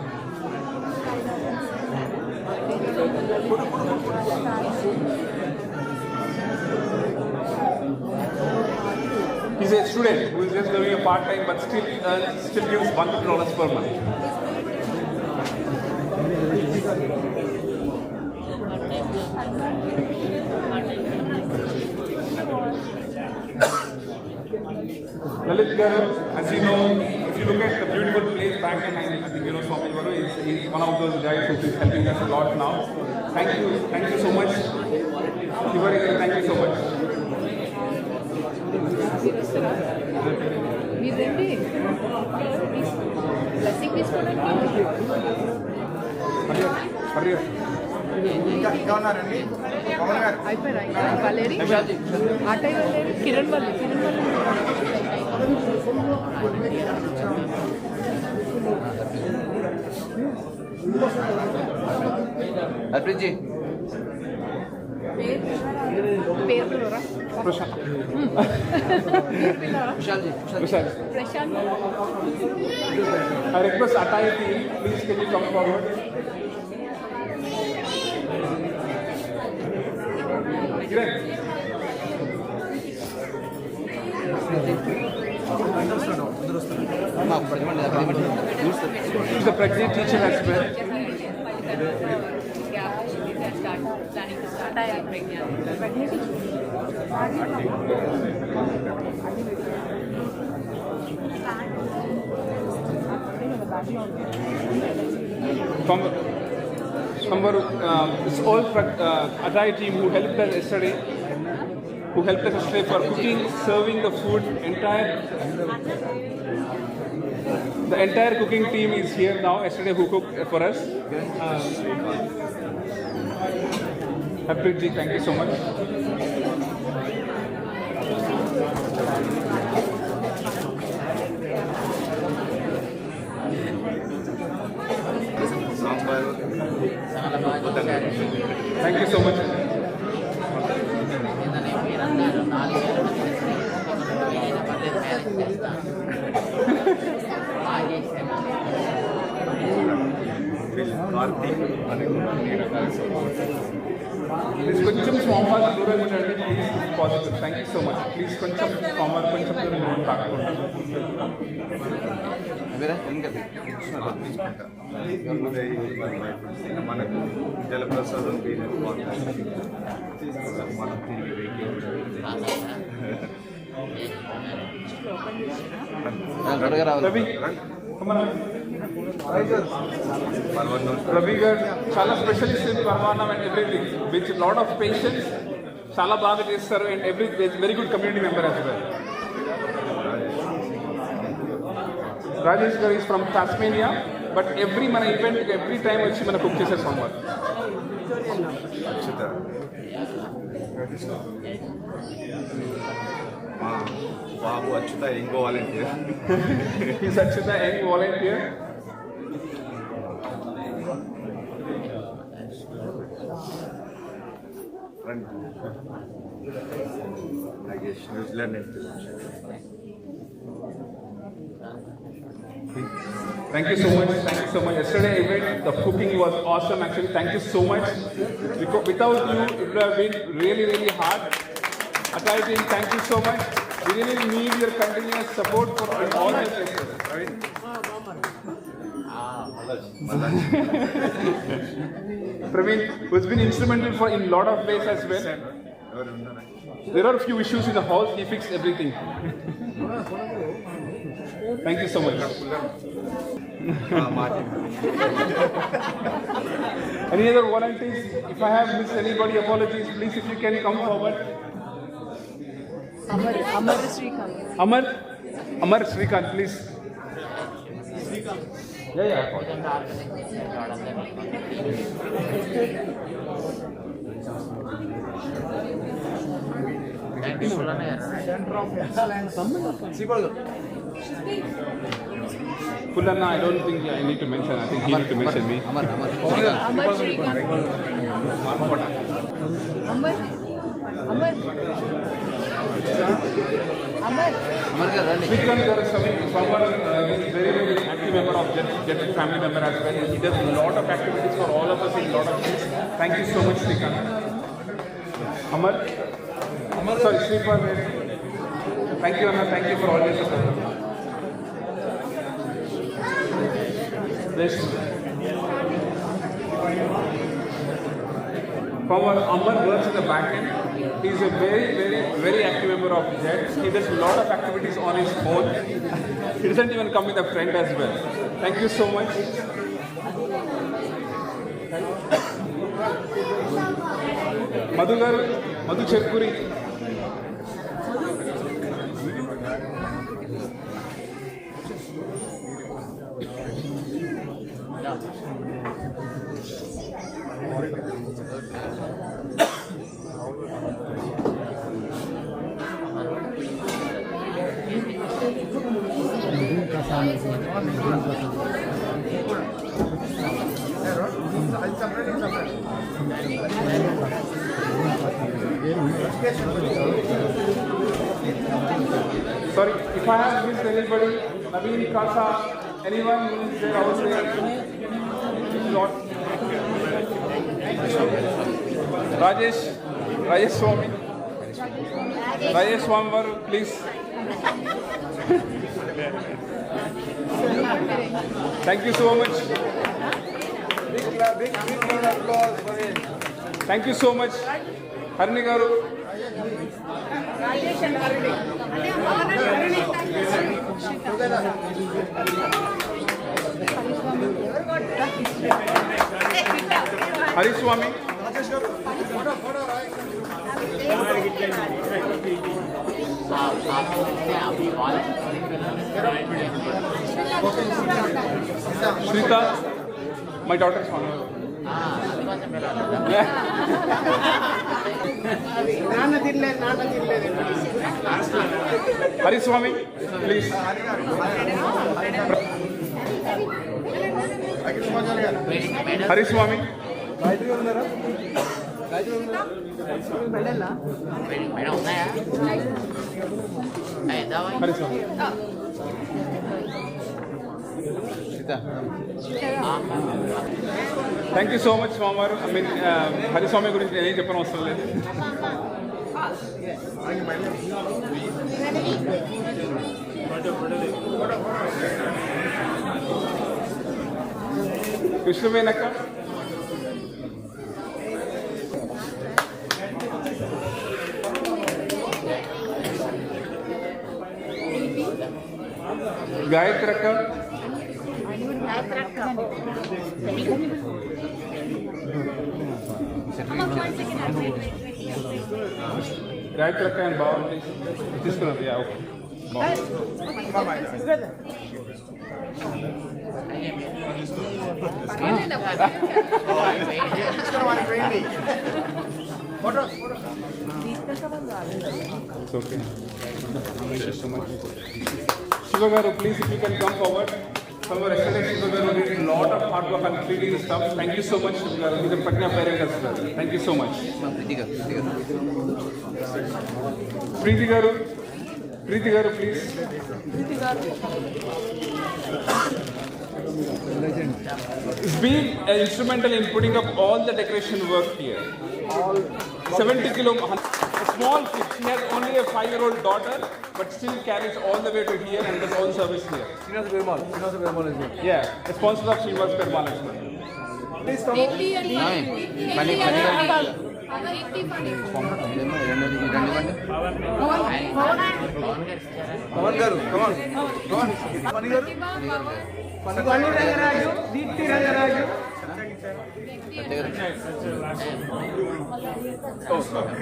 He's a student who is just doing a part-time but still gives $100 per month. Lalit Garu, as you know, if you look at the beautiful place back in, I think you know Swami Garu, he's one of those guys who is helping us a lot now. Thank you so much. Thank you so much. Blessing Valeri, Atai Valeri, Kiran Valeri. Arpitji. Prashant. I request Atai team, please can you come forward? He's a pregnant teacher as well. This whole Atai team who helped us yesterday, for cooking, serving the food, entire. The entire cooking team is here now. Yesterday who cooked for us? Harpreet ji, thank you so much. Thank you so much. Please కొంచెం స్వామివారి దూరం ఉండండి please positive. Thank you so much. Please కొంచెం స్వామివారి కొంచెం దూరం తాకుండా. మనకు జలప్రసాదం రవి రవి గారు చాలా specialist in paramannam and everything with lot of patience. చాలా బాగా చేస్తారు and very good community member as well. Rajesh గారు ఈస్ ఫ్రమ్ టాస్మేనియా బట్ మన ఈవెంట్ ఎవ్రీ టైం వచ్చి మన కుక్ చేసే సోమవారం. Babu Achyuta young volunteer. Is Achyuta young volunteer. Nagesh New Zealand నుంచి. Thank you so much. Thank you so much. Yesterday event, the cooking was awesome. Actually, thank you so much. Without you, it would have been really, really hard. Atai team, thank you so much. We really need your continuous support for all the places. Right? Praveen, who's been instrumental for in lot of ways as well. There are a few issues in the house. He fixed everything. Thank you so much. Any other volunteers? If I have missed anybody, apologies. Please, if you can come forward. Amar Srikanth. Amar Srikanth, please. Yeah. Center of excellence. Pullanna, I don't think I need to mention. I think he need to mention me. Amar Srikanth. Srikanth is someone very, very active member of Jet family member as well. He does a lot of activities for all of us in a lot of things. Thank you so much, Srikanth. Sorry, Srikanth. Thank you, Anna. Thank you for all your support. This. Amar works in the back end. He is a very, very, very active member of Jet. He does a lot of activities on his own. He doesn't even come with a friend as well. Thank you so much. Madhu Cherkuri. Sorry, if I have missed anybody, Naveen, Kasa, anyone who is there out there, not. Rajesh Swami. Rajesh Swami, please. Thank you so much. Big round of applause for him. Thank you so much. Harini garu. Rajesh and Harini. Hari Swami. Shrita, my daughter is on. Hari Swami, please. Hari Swami. Hari Swami. Thank you so much, Swami. I mean, Hari Swami guరించి నేనేం చెప్పను అవసరం లేదు. కృష్ణవేనక్క. గాయత్రక్క. గాయత్రక్క and బాగుంది తీసుకున్నారు. Yeah okay It's okay. Thank you so much. Shiva Garu, please, if you can come forward. From our yesterday, Shiva Garu did a lot of hard work on creating stuff. Thank you so much, Shiva Garu. He's a Prajna parent as well. Thank you so much. Preeti Garu, please. He's been instrumental in putting up all the decoration work here. All 70 kilo. A small kid, she has only a 5-year-old daughter, but still carries all the way to here and does all service here. Srinivas Perumal is here. Yeah, the sponsor of Srinivas Perumal as well. Please come on. Pawan Garu, come on. Pani Garu. Pani Rangaraju, Deepti Rangaraju. Oh, sorry.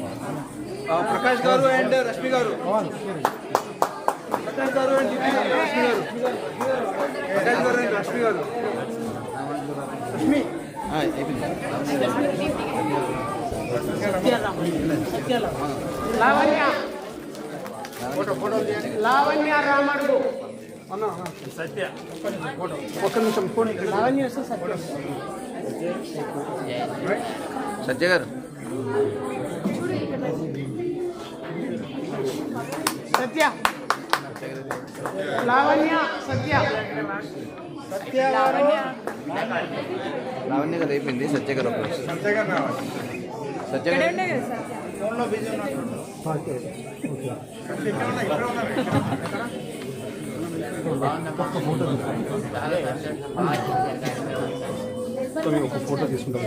Prakash Garu and Rashmi Garu. Prakash Garu and Rashmi Garu. Prakash Garu and Rashmi Garu. Rashmi. Lavanya. Lavanya Ramardu. Satya. Lavanya is Satya. Satya Garu. Satya. Lavanya, Satya. Satya Lavanya. Lavanya గారు అయిపోయింది. సత్య గారు సత్య గారు సత్య గారు ఫోన్లో busy ఉన్నారు. Okay okay ఒక photo తీసుకుంటాం.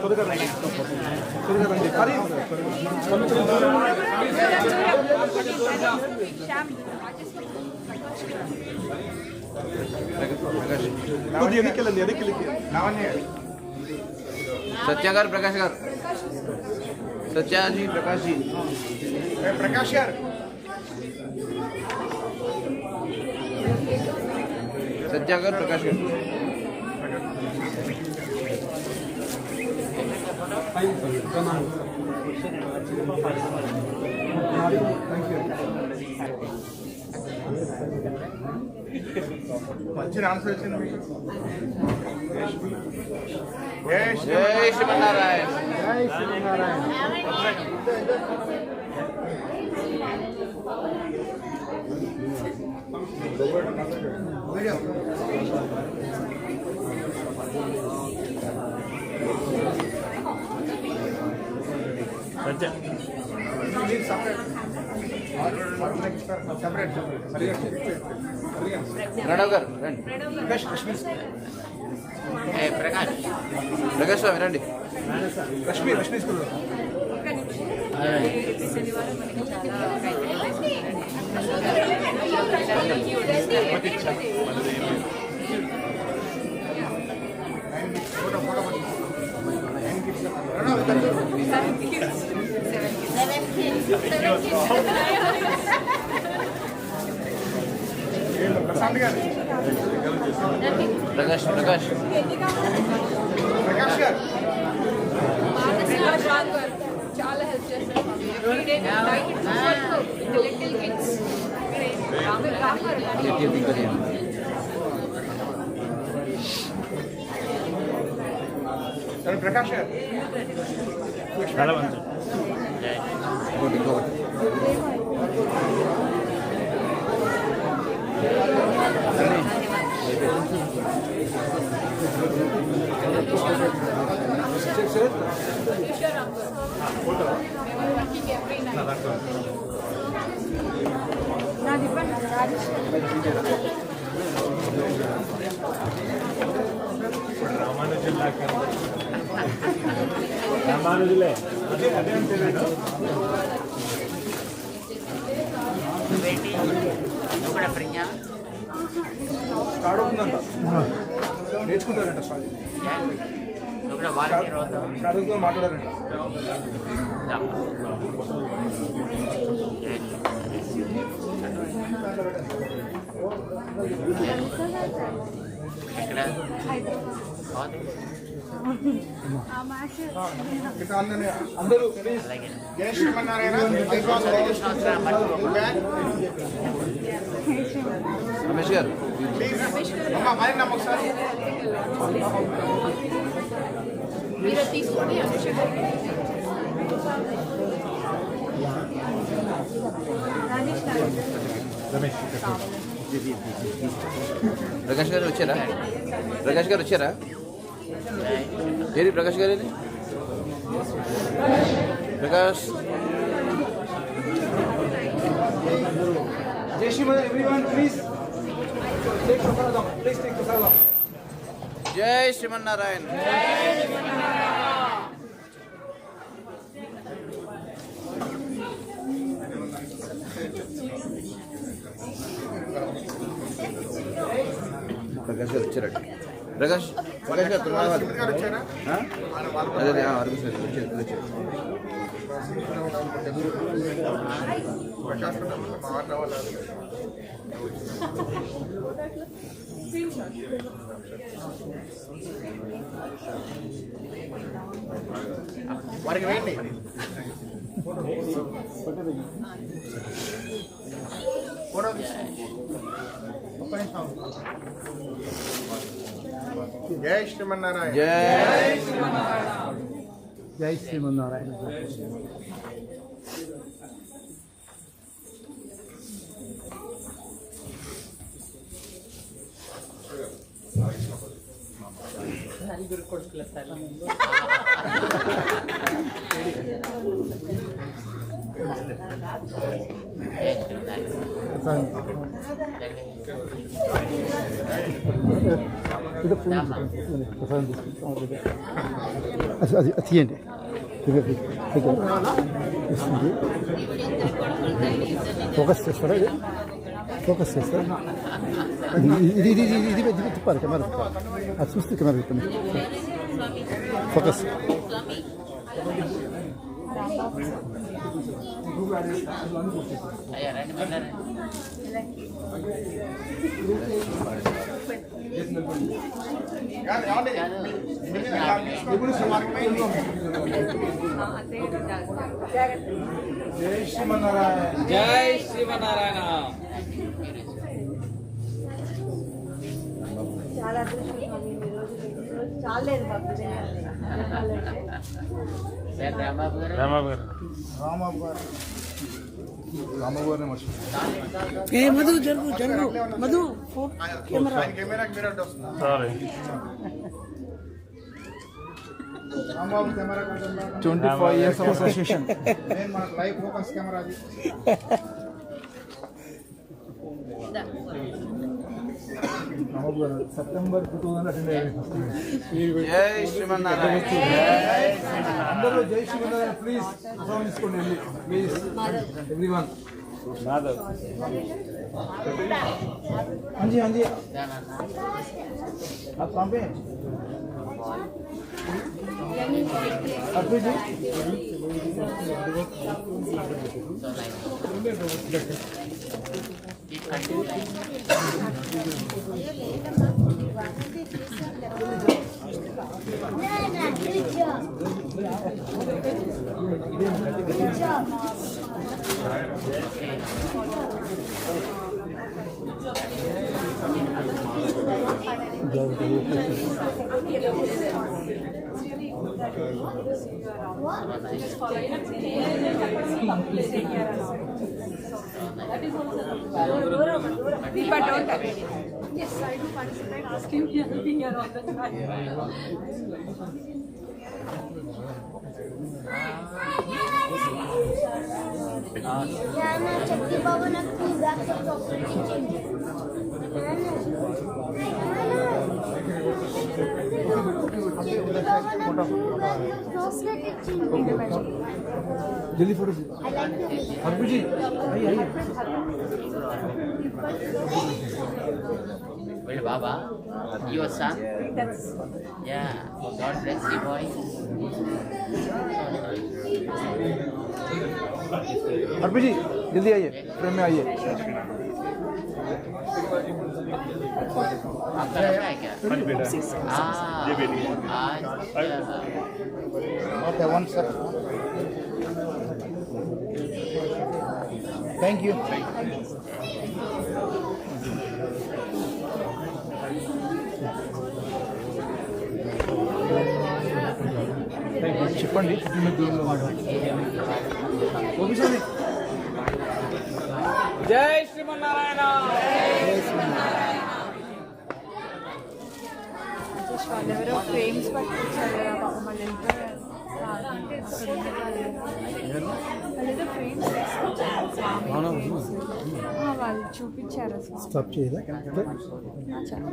త్వరగా రండి. सत्या गाరు प्रकाश गाరు सत्या जी प्रकाश जी प्रकाश यार सत्या गाరు प्रकाश गाరు మంచి ఆన్సర్ వచ్చింది. జై శ్రీమన్నారాయణ. జై శ్రీమన్నారాయణ. ప్రణవ్ గారు రండి. ప్రకాష్ స్వామి రండి. రష్మి స్కూల్ ప్రకాష్ గారు చాలా హెల్ప్ చేస్తారు. లిటిల్ కిడ్స్ ప్రకాష్ గారు రామానుజులే స్టార్ట్ అవుతుందంట, నేర్చుకుంటారంట. స్టార్ట్ మాట్లాడారంట. అందరూ జై శ్రీమన్నారాయణ. రమేష్ గారు అమ్మా మరి ఒకసారి మీరు తీసుకొని ప్రకాష్ గారు వచ్చారా? ఏది ప్రకాష్ గారు? ఏది ప్రకాష్? జై శ్రీమన్నారాయణ. ఎవ్రీవన్ ప్లీజ్ టేక్ ప్రసాదం. ప్లీజ్ టేక్ ప్రసాదం. జై శ్రీమన్నారాయణ. ప్రకాష్ గారు వచ్చారండి. ప్రకాష్ గారు తుమ్మాలి. అదే వచ్చారు. వారికి వేయండి. జై శ్రీమన్నారాయణ. జై శ్రీమన్నారాయణ. అది తీయండి. ఫోకస్ చేస్తారా? ఫోకస్ చేస్తారా? ఇది ఇది ఇది ఇది తిప్పాలి కెమెరా. అది చూస్తే కెమెరా తిప్పండి. ఫోకస్. జై శ్రీమన్నారాయణ. జై శ్రీమన్నారాయణ. చాలా అదృష్టం చాలేదు బాబు. రామబాబు మధు జరుగు మధు కెమెరాకి మీరు వస్తుంది. 25 years of association. Live focus camera. September 2018. జై శ్రీమన్నారాయణ. అందరూ జై శ్రీమన్నారాయణ ప్లీజ్ తీసుకోండి ప్లీజ్ ఎవ్రీవన్. हाँ जी आप कहाँ पे हैं? अर्पित जी Deepa, don't. Yes, I do participate. Ask him anything here all the time. जल्दी फोटो अर्पित जी आइए Well, Baba, your son? Yeah, God bless you, boy. अर्पित जी जल्दी आइए फ्रेम में आइए. आपका लग रहा है क्या? ये बेटी. Okay, one sir. Thank you. చెప్పండి జై శ్రీమన్నారాయణ. వాళ్ళెవరో ఫ్రేమ్స్ పట్టుకొచ్చారు కదా పాపం వాళ్ళు వెళ్తారు. వాళ్ళేదో ఫ్రేమ్స్ వాళ్ళు చూపించారు అసలు. స్టాప్ చేయదా? చాలా